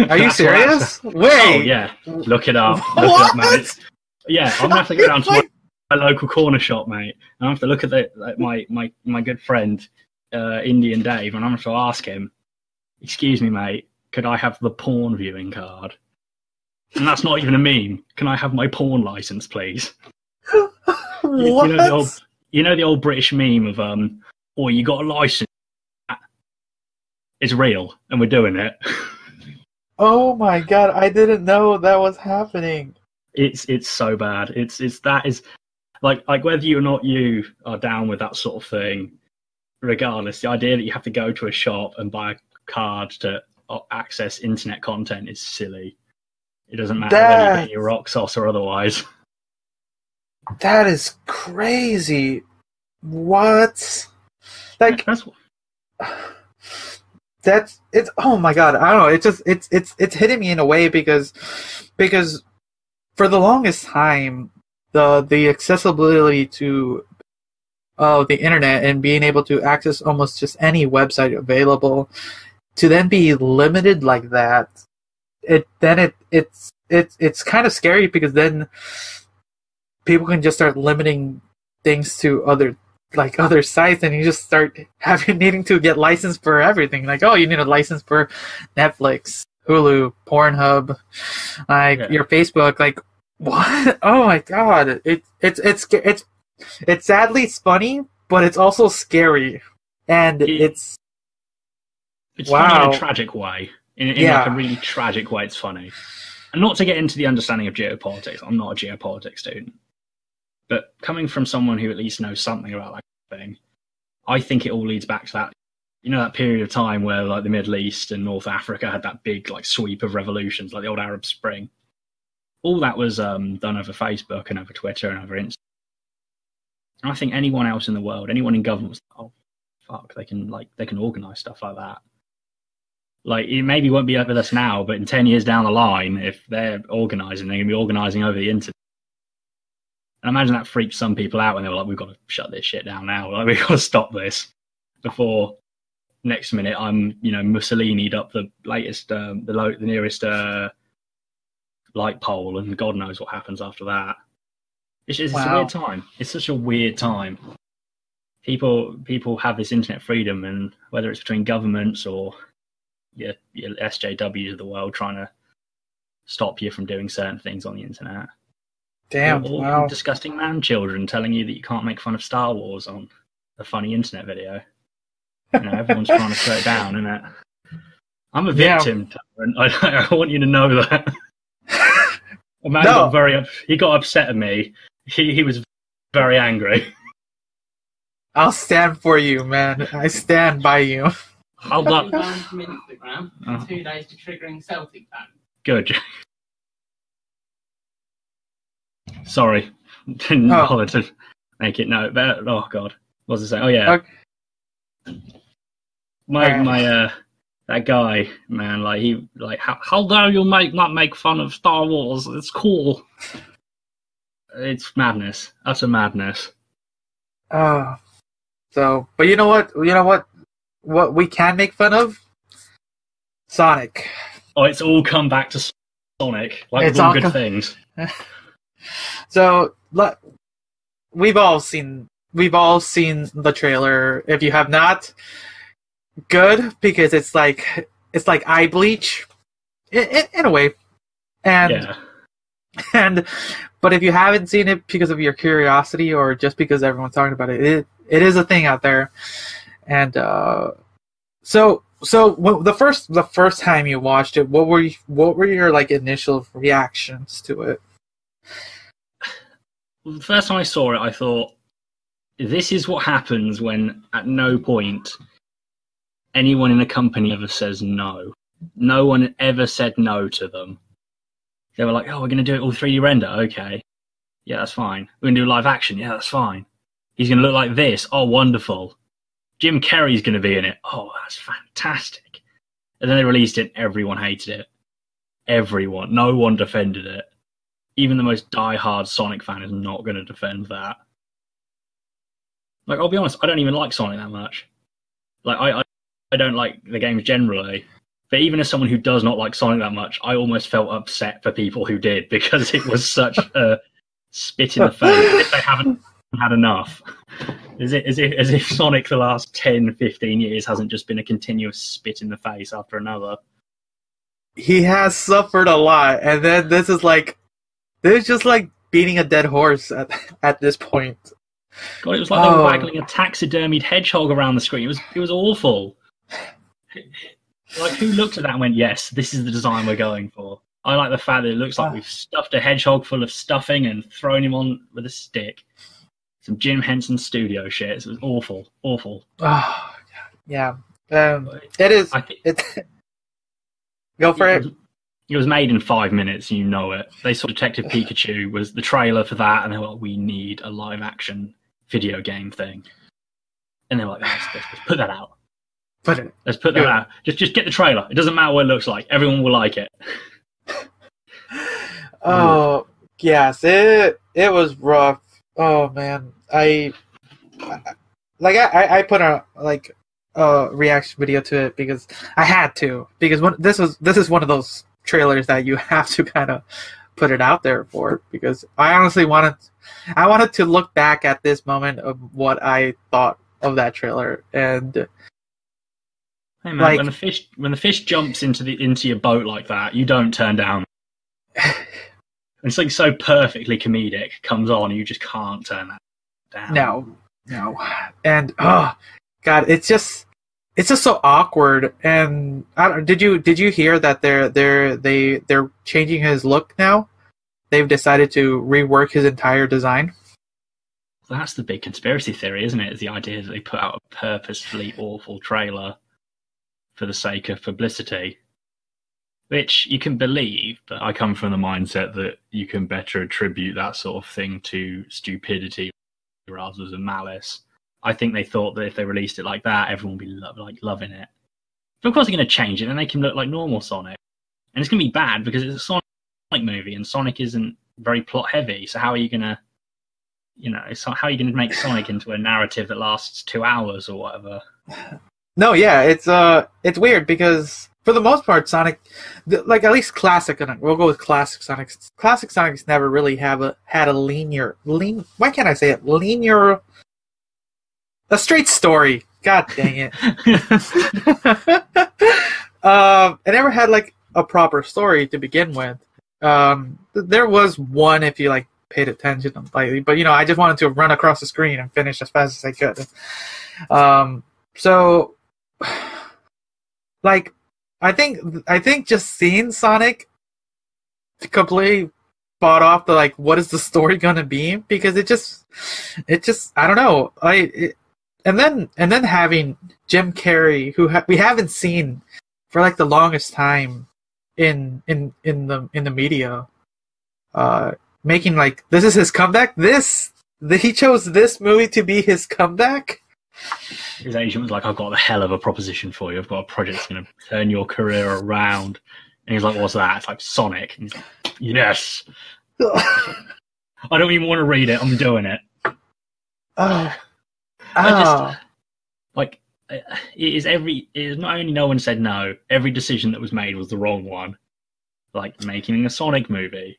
Are you serious? Oh, Wait. yeah. Look it up. What? Look it up, man. Yeah, I'm going to have to go down to my local corner shop, mate. And I have to look at my good friend, Indian Dave, and I'm going to ask him, excuse me, mate, could I have the porn viewing card? And that's not even a meme. Can I have my porn license, please? What? You know the old British meme of oh, you got a license. It's real, and we're doing it. Oh my god, I didn't know that was happening. It's so bad. It's that is like whether you or not you are down with that sort of thing. Regardless, the idea that you have to go to a shop and buy a card to access internet content is silly. It doesn't matter whether you get your rock sauce or otherwise. That is crazy. What? Like that's it's. Oh my god! I don't know. It's hitting me in a way because for the longest time the accessibility to the internet and being able to access almost just any website available to then be limited like that. It's kind of scary because then people can just start limiting things to other sites, and you just start needing to get licensed for everything. Like, oh, you need a license for Netflix, Hulu, Pornhub, your Facebook. Like, what? Oh my god! It's sadly funny, but it's also scary, and it's wow. Funny in a tragic way. In like a really tragic way, it's funny. And not to get into the understanding of geopolitics, I'm not a geopolitics student. But coming from someone who at least knows something about that thing, I think it all leads back to that, that period of time where like the Middle East and North Africa had that big like sweep of revolutions, like the old Arab Spring. All that was done over Facebook and over Twitter and over Instagram. And I think anyone else in the world, anyone in government was like, oh, fuck, they can organise stuff like that. Like, it maybe won't be with us now, but in 10 years down the line, if they're organising, they're going to be organising over the internet. And I imagine that freaked some people out when they were like, we've got to shut this shit down now. Like, we've got to stop this before next minute I'm, Mussolini'd up the latest, the nearest light pole, and God knows what happens after that. It's a weird time. It's such a weird time. People have this internet freedom, and whether it's between governments or your SJWs of the world trying to stop you from doing certain things on the internet. Damn, or disgusting man children telling you that you can't make fun of Star Wars on a funny internet video. Everyone's trying to slow it down, isn't it? I'm a victim, and I want you to know that. A man got upset at me. He was very angry. I'll stand for you, man. I stand by you. Hold on. Banned from Instagram for 2 days to triggering Celtic fan. Good. Sorry, didn't bother to make it. No, but oh god, what was I saying? Oh yeah, okay. my that guy, man, how dare you not make fun of Star Wars? It's cool. It's madness. Utter madness. So, but you know what? What we can make fun of? Sonic. Oh, it's all come back to Sonic, like it's all good things. So, we've all seen the trailer. If you have not, good, because it's like eye bleach, in a way, and but if you haven't seen it because of your curiosity or just because everyone's talking about it, it is a thing out there. And so the first time you watched it, what were your like initial reactions to it? The first time I saw it, I thought, this is what happens when at no point anyone in a company ever says no. No one ever said no to them. They were like, oh, we're going to do it all 3D render. Okay. Yeah, that's fine. We're going to do live action. Yeah, that's fine. He's going to look like this. Oh, wonderful. Jim Carrey's going to be in it. Oh, that's fantastic. And then they released it. Everyone hated it. Everyone. No one defended it. Even the most die-hard Sonic fan is not going to defend that. Like, I'll be honest, I don't even like Sonic that much. Like, I I don't like the games generally. But even as someone who does not like Sonic that much, I almost felt upset for people who did, because it was such a spit in the face. If they haven't had enough. As if Sonic the last 10, 15 years hasn't just been a continuous spit in the face after another. He has suffered a lot, and then this is just like beating a dead horse at this point. God, it was like they were waggling a taxidermied hedgehog around the screen. It was awful. Like, who looked at that and went, yes, this is the design we're going for? I like the fact that it looks like we've stuffed a hedgehog full of stuffing and thrown him on with a stick. Some Jim Henson studio shit. It was awful. Awful. Oh, yeah. It is. Go for it. It was made in 5 minutes, you know it. They saw Detective Pikachu was the trailer for that, and they were like, we need a live-action video game thing. And they were like, let's put that out. Let's put that out. Just get the trailer. It doesn't matter what it looks like. Everyone will like it. Oh, yes. It was rough. Oh, man. I put a reaction video to it because I had to. Because this is one of those trailers that you have to kind of put it out there for. Because I honestly wanted to look back at this moment of what I thought of that trailer. And hey man, when the fish jumps into your boat like that, you don't turn down. And something so perfectly comedic comes on, you just can't turn that down. No. And oh god, it's just so awkward. And did you hear that they're changing his look now? They've decided to rework his entire design. That's the big conspiracy theory, isn't it? Is the idea that they put out a purposefully awful trailer for the sake of publicity, which you can believe, but I come from the mindset that you can better attribute that sort of thing to stupidity rather than malice. I think they thought that if they released it like that, everyone would be loving it. But of course they're going to change it and they can look like normal Sonic. And it's going to be bad because it's a Sonic movie and Sonic isn't very plot heavy, so how are you going to make Sonic into a narrative that lasts 2 hours or whatever? No, yeah, it's weird because for the most part, Sonic, like at least classic, we'll go with classic Sonic. Classic Sonic's never really had a linear. Why can't I say it? Linear, a straight story. God dang it! It never had like a proper story to begin with. There was one if you like paid attention lightly, but I just wanted to run across the screen and finish as fast as I could. So, like, I think just seeing Sonic completely fought off the like, what is the story gonna be? Because it just I don't know. And then having Jim Carrey, who we haven't seen for like the longest time in the media, making like this is his comeback. He chose this movie to be his comeback. His agent was like, I've got a hell of a proposition for you. I've got a project that's going to turn your career around. And he's like, what's that? It's like Sonic. And he's like, yes. I don't even want to read it. I'm doing it. It is not only no one said no, every decision that was made was the wrong one. Like making a Sonic movie.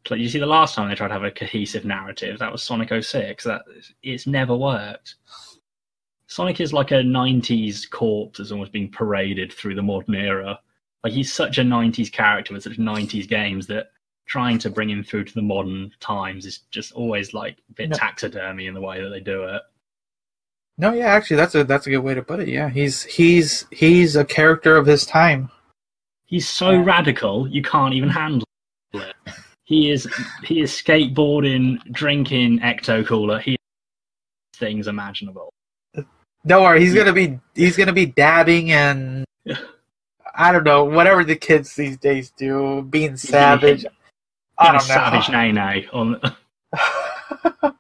Like, you see the last time they tried to have a cohesive narrative, that was Sonic 06. It's never worked. Sonic is like a 90s corpse that's almost being paraded through the modern era. Like, he's such a 90s character with such 90s games that trying to bring him through to the modern times is just always like a bit taxidermy in the way that they do it. No, yeah, actually, that's a good way to put it. Yeah, he's a character of his time. He's so radical, you can't even handle it. He is skateboarding, drinking, ecto cooler. He is things imaginable. Don't worry, he's gonna be dabbing and I don't know, whatever the kids these days do, being savage. I don't know. Savage nay on.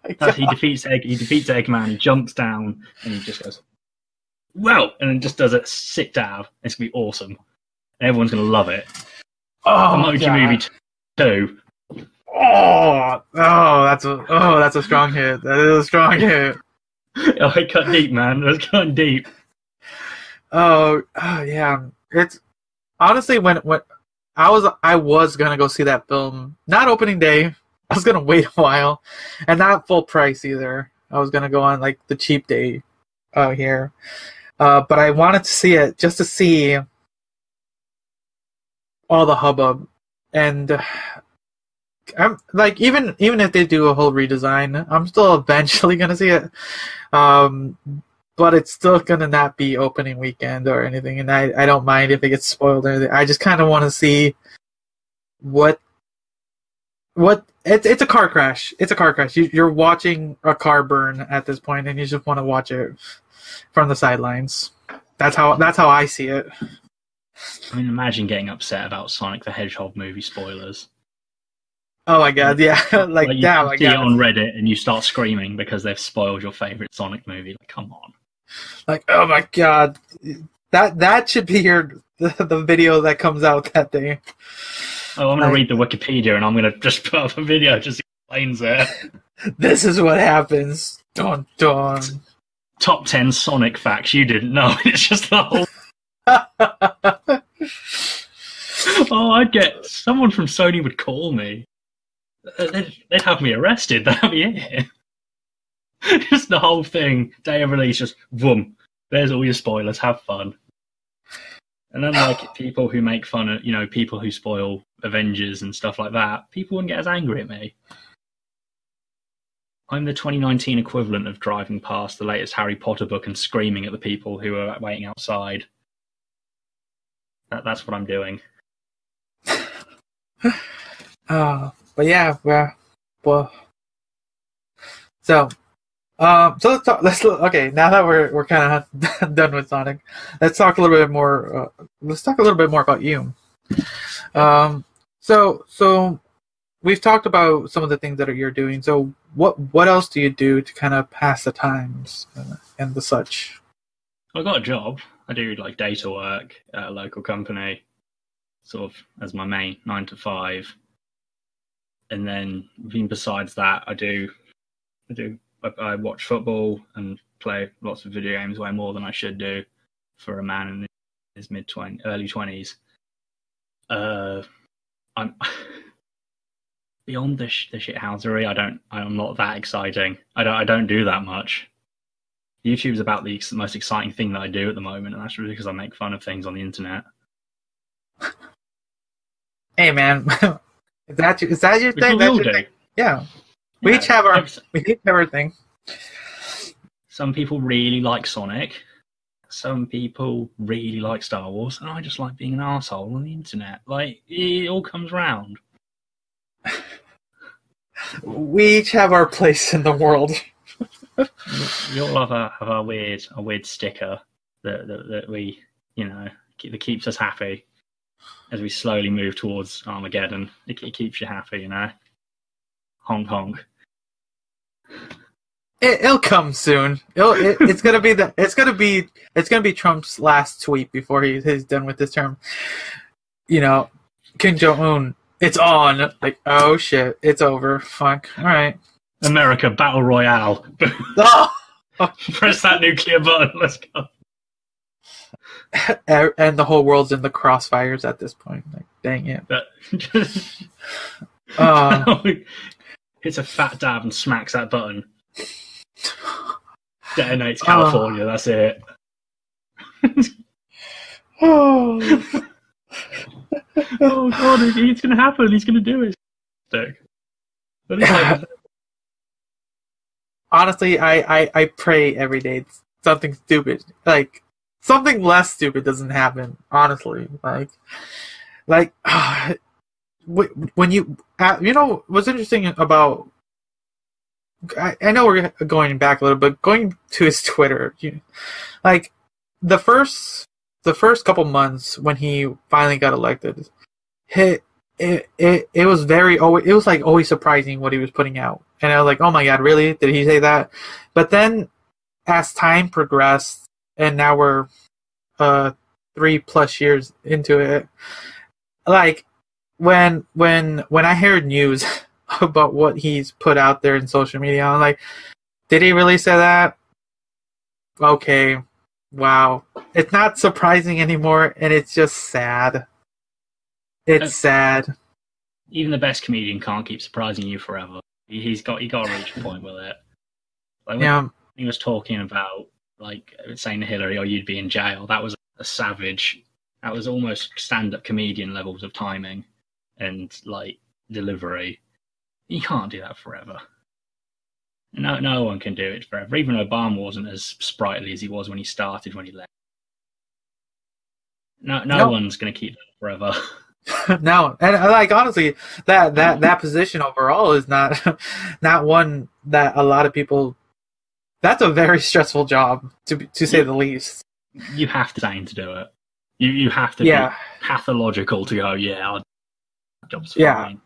He defeats Eggman. He jumps down and he just goes, well, and then just does a sick dab. It's gonna be awesome. And everyone's gonna love it. Emoji Movie 2. That's a strong hit. That is a strong hit. Oh, it cut deep, man. It was cutting deep. Oh yeah. It's honestly when I was gonna go see that film, not opening day. I was gonna wait a while, and not full price either. I was gonna go on like the cheap day here, but I wanted to see it just to see all the hubbub, and I'm like even if they do a whole redesign, I'm still eventually gonna see it. But it's still gonna not be opening weekend or anything, and I don't mind if it gets spoiled or anything. I just kind of want to see what it's a car crash. It's a car crash. You're watching a car burn at this point, and you just want to watch it from the sidelines. That's how I see it. I mean, imagine getting upset about Sonic the Hedgehog movie spoilers. Oh my god, yeah, like you that. see it on Reddit and you start screaming because they've spoiled your favorite Sonic movie. Like, come on. Like, oh my god, that should be the video that comes out that day. Oh, I'm going to read the Wikipedia and I'm going to just put up a video just explains it. This is what happens. Dun dun. Top 10 Sonic facts you didn't know. It's just the whole... Oh, I'd get... Someone from Sony would call me. They'd have me arrested. They'd have me here. Just the whole thing. Day of release, just boom. There's all your spoilers. Have fun. And then, like, people who make fun of, people who spoil Avengers and stuff like that, people wouldn't get as angry at me. I'm the 2019 equivalent of driving past the latest Harry Potter book and screaming at the people who are waiting outside. That's what I'm doing. But yeah, well. So let's talk. Okay. Now that we're kind of done with Sonic, let's talk a little bit more. Let's talk a little bit more about you. So we've talked about some of the things that you're doing. So what else do you do to kind of pass the times and the such? I got a job. I do like data work at a local company, sort of as my main 9 to 5. And then, besides that, I watch football and play lots of video games way more than I should do for a man in his early 20s. I'm beyond the shithousery. I'm not that exciting. I don't do that much. YouTube's about the most exciting thing that I do at the moment, and that's really because I make fun of things on the internet. Hey man, is that your thing? That's your thing? Yeah. We each have our thing. Some people really like Sonic. Some people really like Star Wars, and I just like being an arsehole on the internet. Like, it all comes round. We each have our place in the world. We all have a weird sticker that we, that keeps us happy as we slowly move towards Armageddon. It keeps you happy, Honk honk. It'll come soon. It's gonna be Trump's last tweet before he's done with this term. Kim Jong-un, it's on. Like, oh shit, it's over. Fuck. All right. America Battle Royale. Oh! Press that nuclear button. Let's go. And the whole world's in the crossfires at this point. Like, dang it. Hits a fat dab and smacks that button. Detonates California. That's it. Oh god, it's gonna happen. He's gonna do it. Stick. Honestly, I pray every day something stupid, like something less stupid, doesn't happen. Honestly, like when what's interesting about, I know we're going back a little bit, going to his Twitter, like the first couple months when he finally got elected, it was always surprising what he was putting out, and I was like, oh my god, really? Did he say that? But then as time progressed, and now we're 3+ years into it, like when I heard news about what he's put out there in social media, I'm like, did he really say that? Okay, Wow. It's not surprising anymore, and it's just sad. It's sad. Even the best comedian can't keep surprising you forever. He's got to reach a point with it. Like when he was talking about like saying to Hillary, "Oh, you'd be in jail." That was a savage. That was almost stand-up comedian levels of timing and like delivery. You can't do that forever. No one can do it forever. Even Obama wasn't as sprightly as he was when he started, when he left. No one's going to keep that forever. No, and like honestly, that position overall is not one that a lot of people. That's a very stressful job, to say the least. You have to train to do it. You have to be pathological to go. Yeah, our job's fine.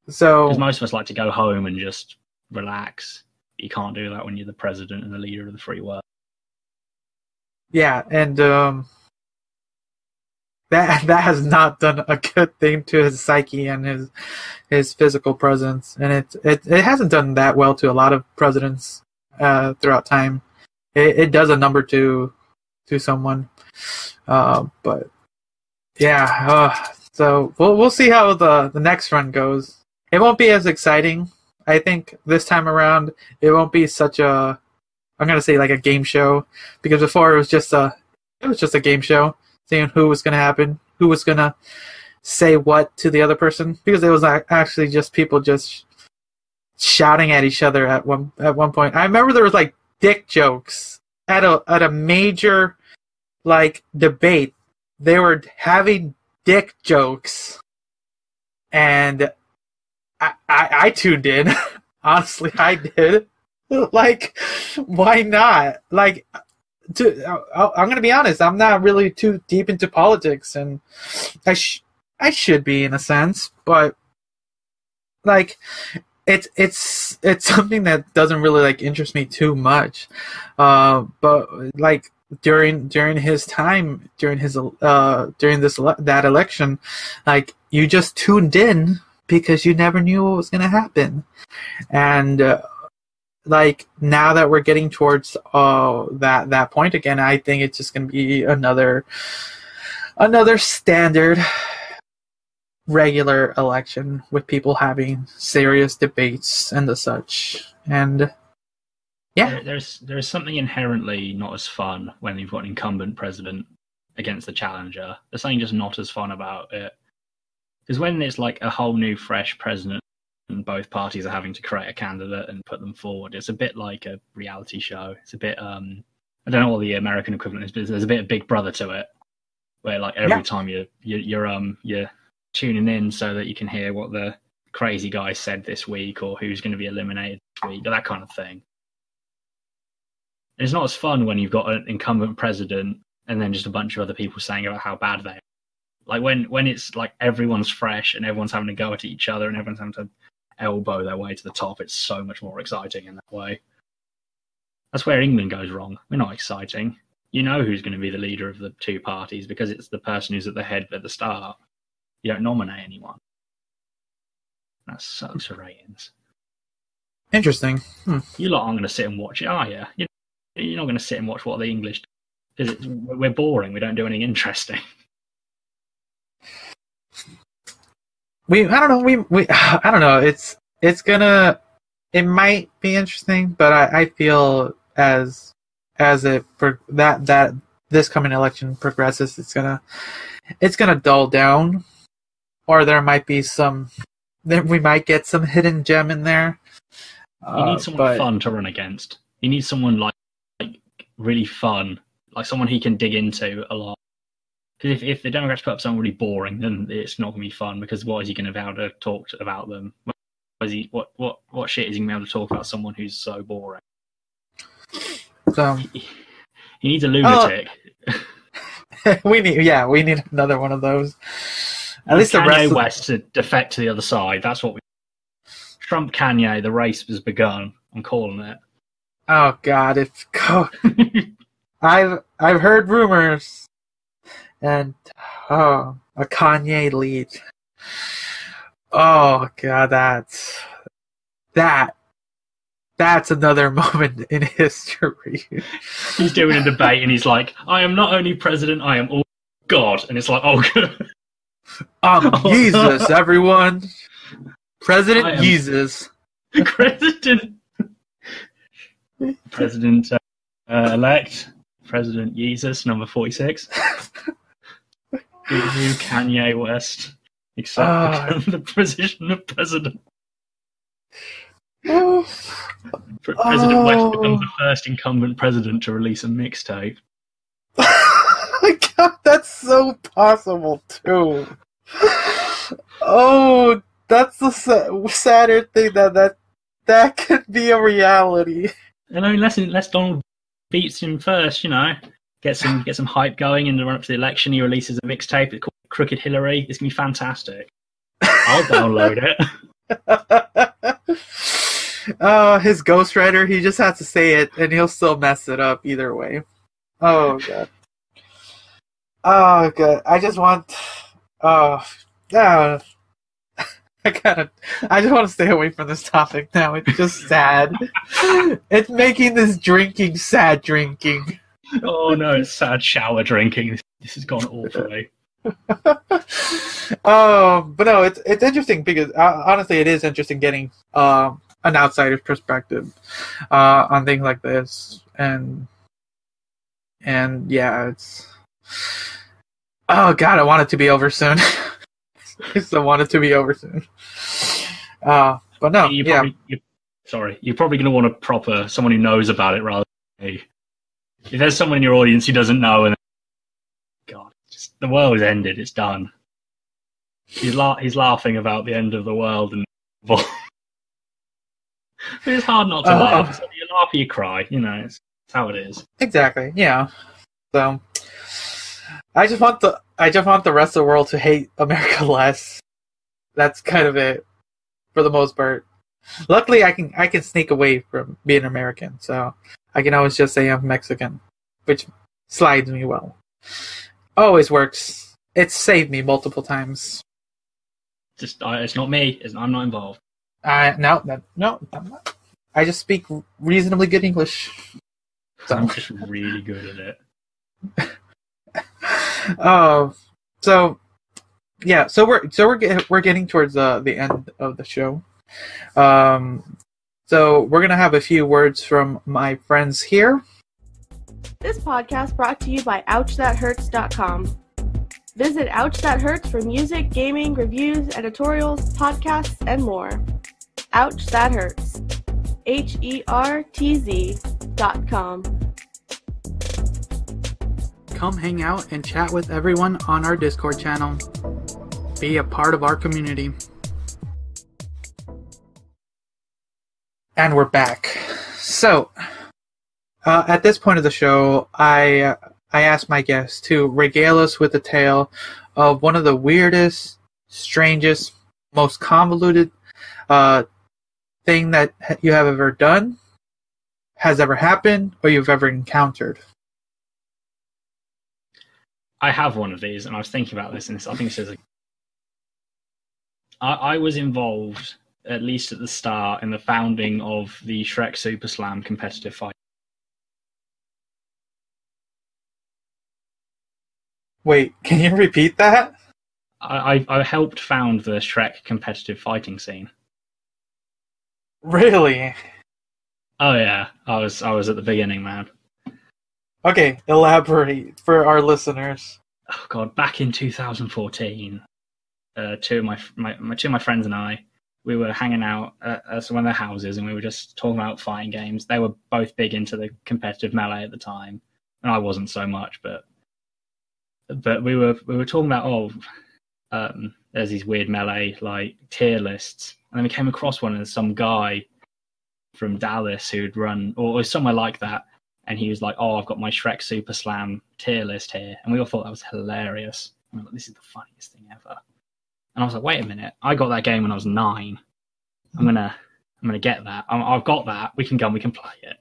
So because most of us like to go home and just relax. You can't do that when you're the president and the leader of the free world. Yeah, and that has not done a good thing to his psyche and his physical presence, and it hasn't done that well to a lot of presidents throughout time. It does a number to someone, but yeah. So we'll see how the next run goes. It won't be as exciting. I think this time around it won't be such a, I'm gonna say like a game show, because before it was just a game show, seeing who was gonna happen, who was gonna say what to the other person, because it was actually just people just shouting at each other at one point. I remember there was like dick jokes at a major like debate. They were having dick jokes, and I tuned in. Honestly, I did. Like, why not? Like, I'm gonna be honest. I'm not really too deep into politics, and I should be in a sense, but like, it's something that doesn't really like interest me too much. But like during his time, during that election, like you just tuned in because you never knew what was gonna happen, and like now that we're getting towards that point again, I think it's just gonna be another standard regular election with people having serious debates and the such. And yeah, there's something inherently not as fun when you've got an incumbent president against the challenger. There's something just not as fun about it, because when it's like a whole new fresh president and both parties are having to create a candidate and put them forward, it's a bit like a reality show. It's a bit I don't know what the American equivalent is, but there's a bit of Big Brother to it, where like every time you're tuning in so that you can hear what the crazy guy said this week, or who's going to be eliminated this week, or that kind of thing. It's not as fun when you've got an incumbent president and then just a bunch of other people saying about how bad they are. Like when it's like everyone's fresh and everyone's having to go at each other and everyone's having to elbow their way to the top, it's so much more exciting in that way. That's where England goes wrong. We're not exciting. You know who's going to be the leader of the two parties because it's the person who's at the head at the start. You don't nominate anyone. That sucks for ratings. Interesting. You lot aren't going to sit and watch it, are you? You're not going to sit and watch what the English do, because we're boring. We don't do anything interesting. I don't know. It might be interesting, but I feel as that this coming election progresses, it's gonna dull down, or there might be we might get some hidden gem in there. You need someone fun to run against. You need someone like really fun, like someone he can dig into a lot. Because if the Democrats put up someone really boring, then it's not going to be fun. Because what is he going to be able to talk about them? What shit is he going to be able to talk about someone who's so boring? He needs a lunatic. We need another one of those. At least Kanye West to defect to the other side. That's what we. Trump Kanye, the race has begun. I'm calling it. Oh God! I've heard rumors, and a Kanye lead. Oh God, that That's another moment in history. He's doing a debate and he's like, I am not only president, I am also God. And it's like, oh, good. Jesus, everyone. President Jesus. President elect. President Jesus, number 46. Give you Kanye West. Accept the position of president. President West becomes the first incumbent president to release a mixtape. God, that's so possible too. Oh, that's the sadder thing that could be a reality. And I mean, unless Donald beats him first, get some hype going in the run up to the election. He releases a mixtape. It's called Crooked Hillary. It's gonna be fantastic. I'll download it. His ghostwriter, he just has to say it and he'll still mess it up either way. Oh god. Oh god. I just want I just want to stay away from this topic now. It's just sad. It's making this drinking sad drinking. Oh no, it's sad shower drinking. This has gone awfully. But no, it's interesting because honestly, it is interesting getting an outsider's perspective on things like this, and yeah, it's. Oh god, I want it to be over soon. I just want it to be over soon. But no, you're probably going to want someone who knows about it rather than me. If there's someone in your audience who doesn't know, and God, the world is ended, it's done. He's laughing about the end of the world, and it's hard not to laugh. So you laugh or you cry, it's how it is. Exactly, yeah. So I just want the rest of the world to hate America less. That's kind of it, for the most part. Luckily, I can sneak away from being American, so I can always just say I'm Mexican, which slides me well. Always works. It's saved me multiple times. It's not me. I'm not involved. No, I'm not. I just speak reasonably good English. So. I'm just really good at it. So we're getting towards the end of the show. So we're gonna have a few words from my friends here. This podcast brought to you by OuchThatHurts.com. Visit Ouch That Hurts for music, gaming, reviews, editorials, podcasts, and more. Ouch That Hurts. HERTZ.com. Come hang out and chat with everyone on our Discord channel. Be a part of our community. And we're back. So, at this point of the show, I asked my guests to regale us with a tale of one of the weirdest, strangest, most convoluted thing that you have ever done, has ever happened, or you've ever encountered. I have one of these, and I was thinking about this, and I think this is I was involved, at least at the start, in the founding of the Shrek Super Slam competitive fight. Wait, can you repeat that? I helped found the Shrek competitive fighting scene. Really? Oh yeah, I was at the beginning, man. Okay, elaborate for our listeners. Oh god, back in 2014, two of my friends and I, we were hanging out at one of their houses, and we were just talking about fighting games. They were both big into the competitive melee at the time, and I wasn't so much, but we were talking about there's these weird melee like tier lists, and then we came across one, and some guy from Dallas who'd run or somewhere like that, and he was like, "Oh, I've got my Shrek Super Slam tier list here," and we all thought that was hilarious. And we were like, "This is the funniest thing ever." And I was like, "Wait a minute! I got that game when I was 9. I'm gonna get that. I've got that. We can go and we can play it."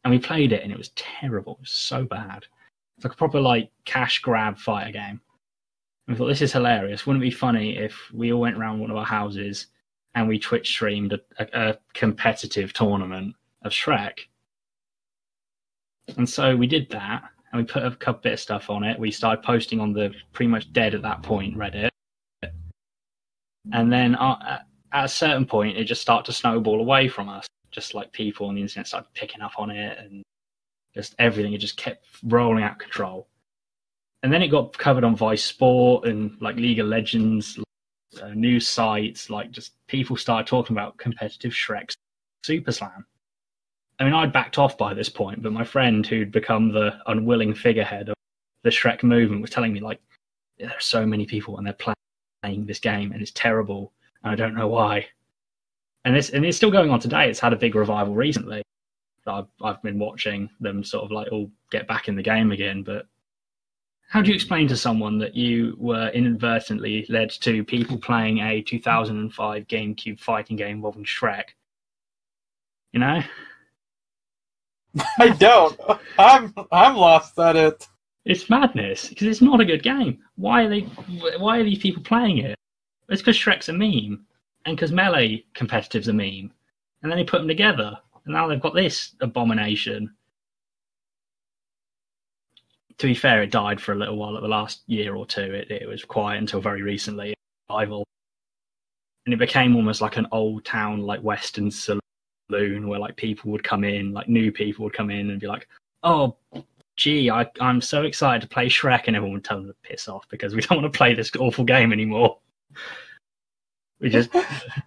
And we played it, and it was terrible. It was so bad. It's like a proper like cash grab fighter game. And we thought, this is hilarious. Wouldn't it be funny if we all went around one of our houses and we Twitch streamed a competitive tournament of Shrek. And so we did that, and we put a couple bit of stuff on it. We started posting on the pretty much dead at that point Reddit. And then at a certain point, it just started to snowball away from us. Just like people on the internet started picking up on it, and just everything. It just kept rolling out of control. And then it got covered on Vice Sport and like League of Legends, news sites. Like just people started talking about competitive Shrek Super Slam. I mean, I'd backed off by this point, but my friend who'd become the unwilling figurehead of the Shrek movement was telling me, like, there are so many people and they're playing this game and it's terrible and I don't know why. And it's still going on today. It's had a big revival recently. I've been watching them sort of like all get back in the game again. But how do you explain to someone that you were inadvertently led to people playing a 2005 GameCube fighting game involving Shrek? You know? I don't. I'm lost at it. It's madness because it's not a good game. Why are these people playing it? It's because Shrek's a meme, and because Melee competitive's a meme, and then they put them together, and now they've got this abomination. To be fair, it died for a little while. At the last year or two, it was quiet until very recently. Rival, and it became almost like an old town, like Western saloon, where like people would come in, like new people would come in and be like, "Oh, gee, I'm so excited to play Shrek," and everyone would tell them to piss off because we don't want to play this awful game anymore. We just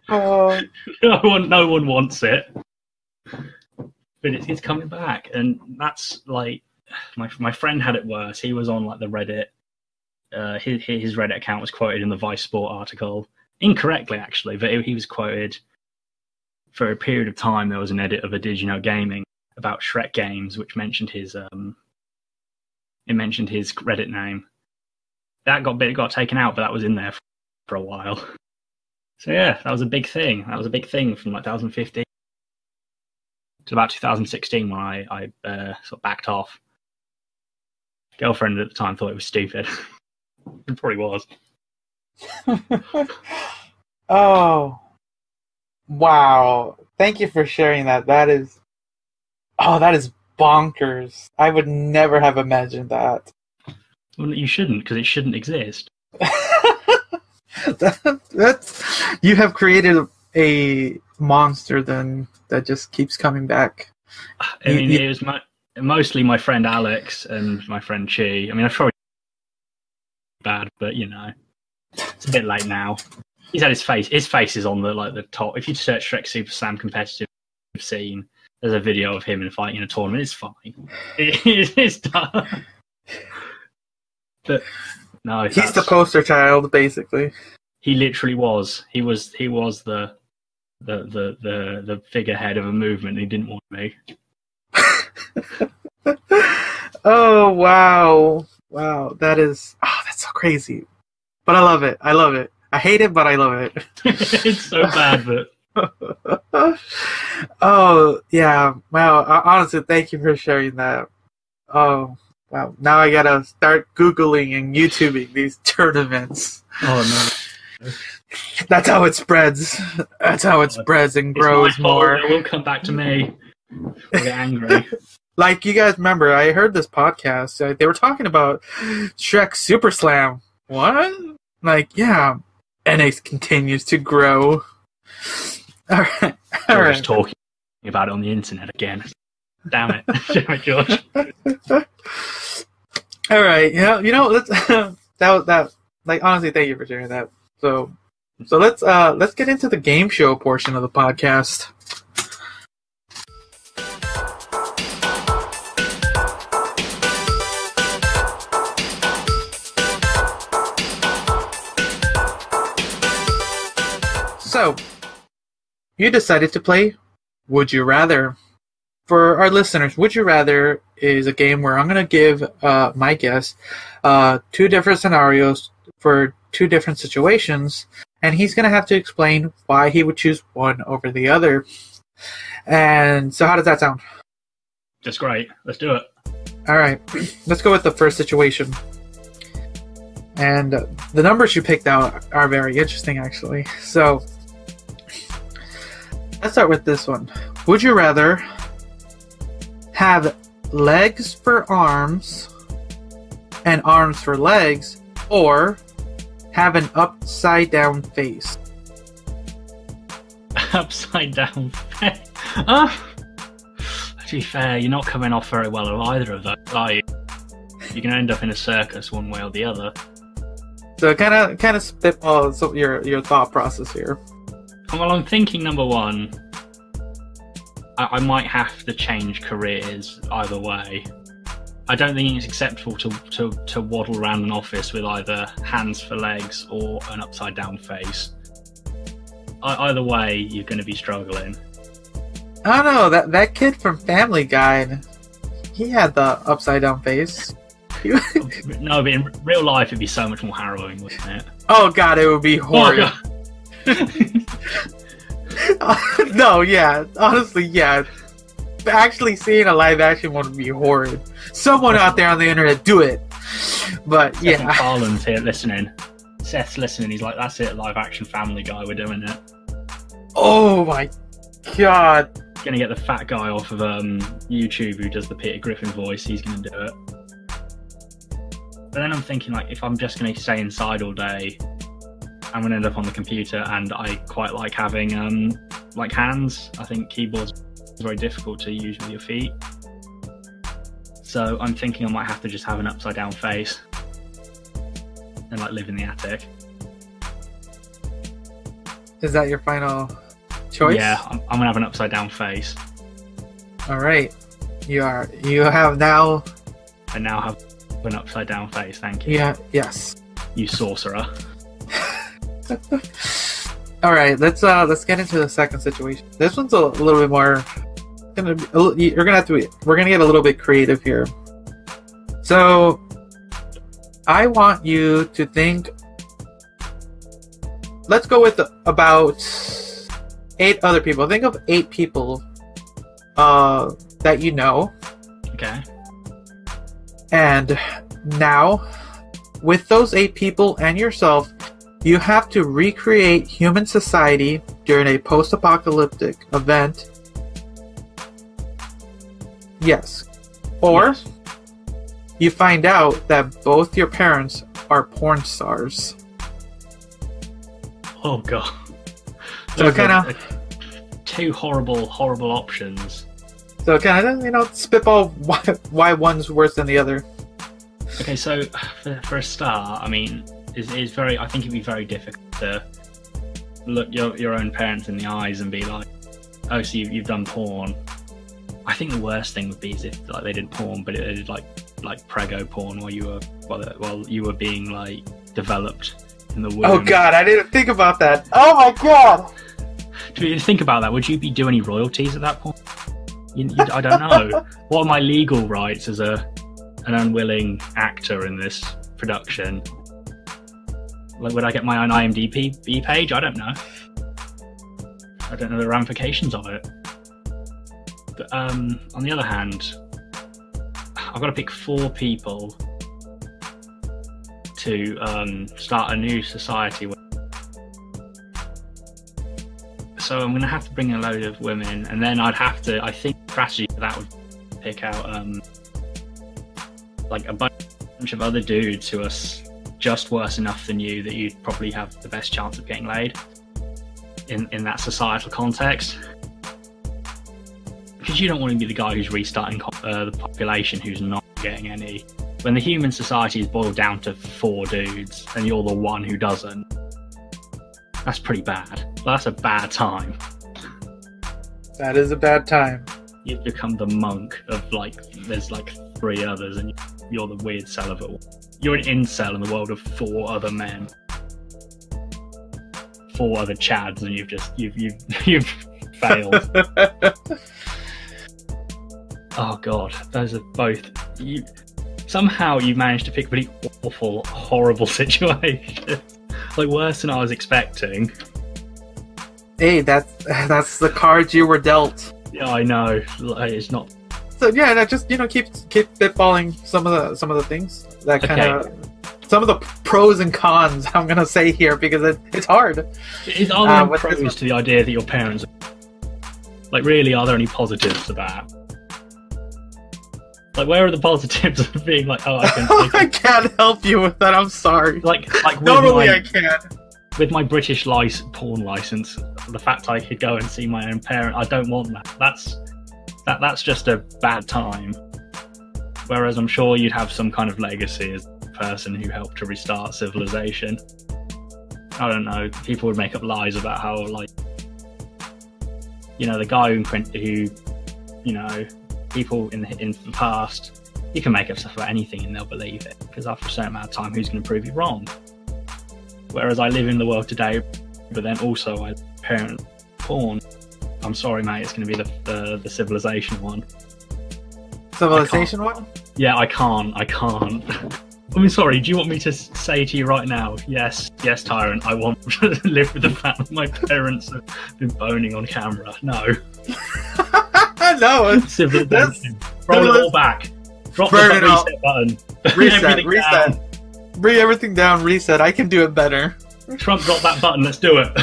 no one wants it, but it's coming back, and that's like my friend had it worse. He was on like the Reddit. His Reddit account was quoted in the Vice Sport article incorrectly, actually, but he was quoted for a period of time. There was an edit of a Did You Know Gaming about Shrek games, which mentioned his Reddit name. That got taken out, but that was in there for a while. So yeah, that was a big thing. That was a big thing from like 2015 to about 2016 when I sort of backed off. Girlfriend at the time thought it was stupid. It probably was. Oh, wow! Thank you for sharing that. That is bonkers. I would never have imagined that. Well, you shouldn't, because it shouldn't exist. That's you have created a monster then that just keeps coming back. I mean, it was mostly my friend Alex and my friend Chi. I mean, I'm probably bad, but you know, it's a bit late now. He's had his face. His face is on the top. If you search Shrek Super Slam competitive scene, there's a video of him in fighting in a tournament. It's fine. It's done. But no, he's the poster child, basically. He literally was. He was the figurehead of a movement. He didn't want me. Oh wow! That's so crazy. But I love it. I hate it, but I love it. It's so bad, but oh yeah! Wow. Honestly, thank you for sharing that. Oh wow! Now I gotta start Googling and YouTubing these tournaments. Oh no! That's how it spreads. That's how it spreads and grows more. It will come back to me. I'll get angry. Like, you guys remember, I heard this podcast. They were talking about Shrek Super Slam. What? Like, yeah. And it continues to grow. All right. We're just talking about it on the internet again. Damn it. Damn it, George. All right. You know, that like, honestly, thank you for sharing that. So let's get into the game show portion of the podcast. So, you decided to play Would You Rather. For our listeners, Would You Rather is a game where I'm going to give my guest two different scenarios for two different situations, and he's going to have to explain why he would choose one over the other. And so how does that sound? That's great. Let's do it. All right. Let's go with the first situation. And the numbers you picked out are very interesting, actually. So, Let's start with this one. Would you rather have legs for arms and arms for legs, or have an upside down face? Upside down face. To be fair, you're not coming off very well of either of those, are you? You're going to end up in a circus one way or the other. So kind of spitball your thought process here. Well, I'm thinking number one, I might have to change careers either way. I don't think it's acceptable to waddle around an office with either hands for legs or an upside down face. Either way, you're going to be struggling. I don't know, that kid from Family Guy, he had the upside down face. No, but in real life, it'd be so much more harrowing, wouldn't it? Oh god, it would be horrid. No, yeah, honestly, yeah. Actually seeing a live action one would be horrid. Someone out there on the internet, do it. But Seth yeah. MacFarlane's here listening. Seth's listening. He's like, that's it, live action Family Guy, we're doing it. Oh my god. Gonna get the fat guy off of YouTube who does the Peter Griffin voice. He's gonna do it. But then I'm thinking, like, if I'm just gonna stay inside all day, I'm gonna end up on the computer, and I quite like having like hands. I think keyboards are very difficult to use with your feet. So I'm thinking I might have to just have an upside down face and like live in the attic. Is that your final choice? Yeah, I'm gonna have an upside down face. All right. You have now. I now have an upside down face. Thank you. Yeah. Yes. You sorcerer. All right. Let's get into the second situation. This one's a little bit more. We're gonna get a little bit creative here. So, I want you to think. Let's go with about 8 other people. Think of 8 people that you know. Okay. And now, with those 8 people and yourself, you have to recreate human society during a post-apocalyptic event. Yes. Or Yes. you find out that both your parents are porn stars. Oh god. So Those kind are, of, 2 horrible options. spitball why one's worse than the other. Okay, so for a start, I mean, it's very. I think it'd be very difficult to look your own parents in the eyes and be like, "Oh, so you've done porn." I think the worst thing would be is if like they did porn, but it did like prego porn while you were being like developed in the womb. Oh god, I didn't think about that. Oh my god. Do you think about that? Would you be due any royalties at that point? I don't know. What are my legal rights as an unwilling actor in this production? Like, would I get my own IMDb page? I don't know. I don't know the ramifications of it. But on the other hand, I've got to pick 4 people to start a new society with. So I'm going to have to bring a load of women, and then I'd have to, I think, strategy for that would pick out like a bunch of other dudes who are just worse enough than you that you'd probably have the best chance of getting laid in that societal context. Because you don't want to be the guy who's restarting the population who's not getting any. When the human society is boiled down to 4 dudes and you're the one who doesn't, that's pretty bad. That's a bad time. That is a bad time. You've become the monk of like, there's like 3 others and you're the weird celibate. You're an incel in the world of 4 other men. 4 other chads, and you've failed. Oh god, those are both. Somehow you managed to pick really awful, horrible situations. Like worse than I was expecting. Hey, that's the cards you were dealt. Yeah, I know. Like, it's not. So yeah, no, just keep spitballing some of the things that kind of some of the pros and cons I'm gonna say here because it's hard. Are there pros to the idea that your parents Like, really, are there any positives to that? Like, where are the positives of being like, oh, I can't help you with that. I'm sorry. Like normally I can. With my British porn license, the fact I could go and see my own parent, I don't want that. That's just a bad time. Whereas I'm sure you'd have some kind of legacy as the person who helped to restart civilization. I don't know. People would make up lies about how, like, you know, the guy who you know, people in the past, you can make up stuff about anything and they'll believe it, because after a certain amount of time, who's going to prove you wrong? Whereas I live in the world today, but then also I parent porn. I'm sorry, mate, it's going to be the civilization one. Civilization one? Yeah, I can't. I mean, sorry, do you want me to say to you right now, yes, Tyrant, I want to live with the fact that my parents have been boning on camera? No. No. Civilization. Roll it all back. Drop the reset button. Reset. Bring everything down, reset. I can do it better. Trump, drop that button, let's do it.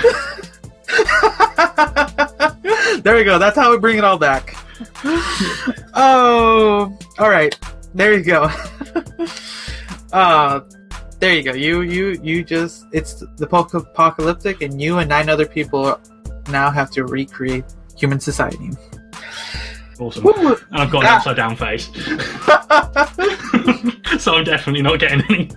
There we go. That's how we bring it all back. Oh, all right. There you go. There you go. You just, it's the apocalyptic, and you and 9 other people now have to recreate human society. Awesome. Woo! And I've got an upside down face. So I'm definitely not getting any.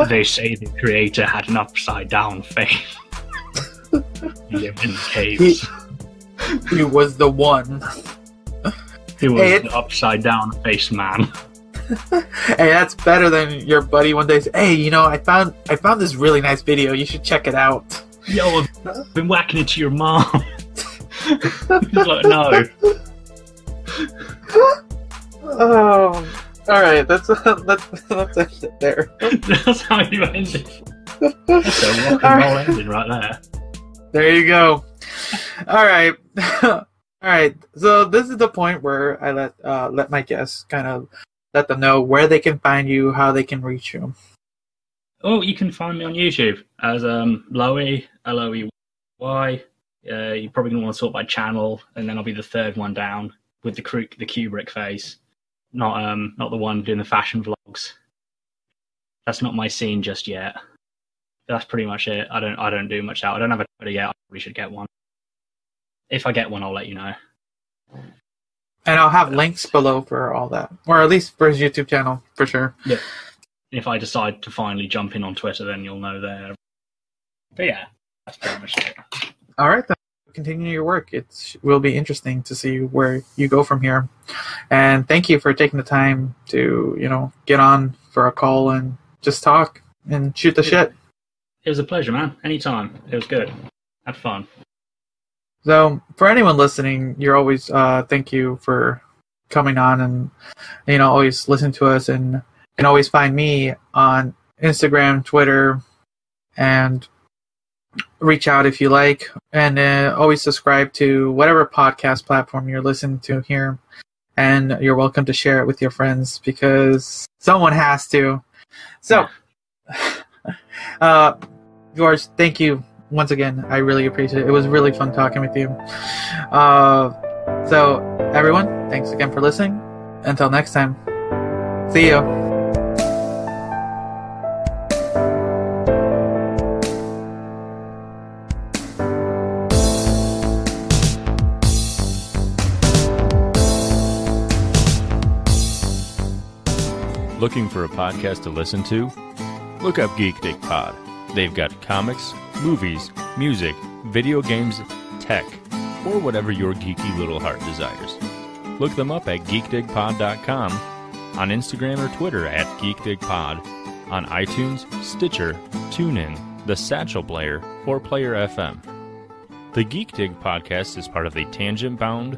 They say the creator had an upside down face. He lived in the caves. He was the one. He was the upside down face man. Hey, that's better than your buddy one day said, hey, you know, I found this really nice video. You should check it out. Yo, I've been whacking it to your mom. He's like, no. Oh, all right. Let's end it there. That's how you end it. That's a rock and roll ending right there. There you go. All right. All right. So this is the point where I let my guests kind of let them know where they can find you, how they can reach you. Oh, you can find me on YouTube as Loey, Loey. You're probably going to want to sort by channel, and then I'll be the third one down with the Kubrick face. Not the one doing the fashion vlogs. That's not my scene just yet. That's pretty much it. I don't do much out. I don't have a Twitter yet. I probably should get one. If I get one, I'll let you know. And I'll have links below for all that, or at least for his YouTube channel for sure. Yeah. If I decide to finally jump in on Twitter, then you'll know there. But yeah, that's pretty much it. All right, then. Continue your work. It will be interesting to see where you go from here. And thank you for taking the time to, you know, get on for a call and just talk and shoot the shit. It was a pleasure, man. Anytime. It was good. Had fun. So, for anyone listening, you're always thank you for coming on and, you know, always listen to us, and always find me on Instagram, Twitter, and reach out if you like, and always subscribe to whatever podcast platform you're listening to here, and you're welcome to share it with your friends because someone has to. So, George, thank you once again. I really appreciate it. It was really fun talking with you. So, everyone, thanks again for listening. Until next time, see you. Looking for a podcast to listen to? Look up Geek Dig Pod. They've got comics, movies, music, video games, tech, or whatever your geeky little heart desires. Look them up at geekdigpod.com, on Instagram or Twitter at geekdigpod, on iTunes, Stitcher, TuneIn, The Satchel Player, or Player FM. The Geek Dig Podcast is part of the Tangent Bound,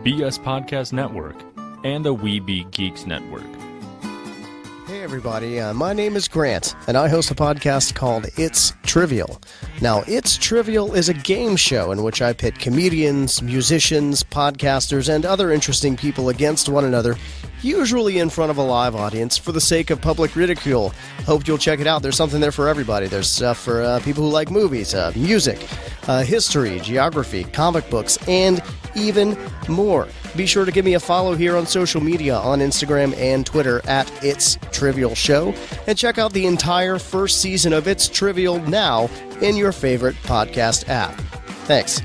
BS Podcast Network, and the We Be Geeks Network. Hey everybody, my name is Grant, and I host a podcast called It's Trivial. Now, It's Trivial is a game show in which I pit comedians, musicians, podcasters, and other interesting people against one another usually in front of a live audience for the sake of public ridicule. Hope you'll check it out. There's something there for everybody. There's stuff for people who like movies, music, history, geography, comic books, and even more. Be sure to give me a follow here on social media on Instagram and Twitter at It's Trivial Show, and check out the entire first season of It's Trivial now in your favorite podcast app. Thanks.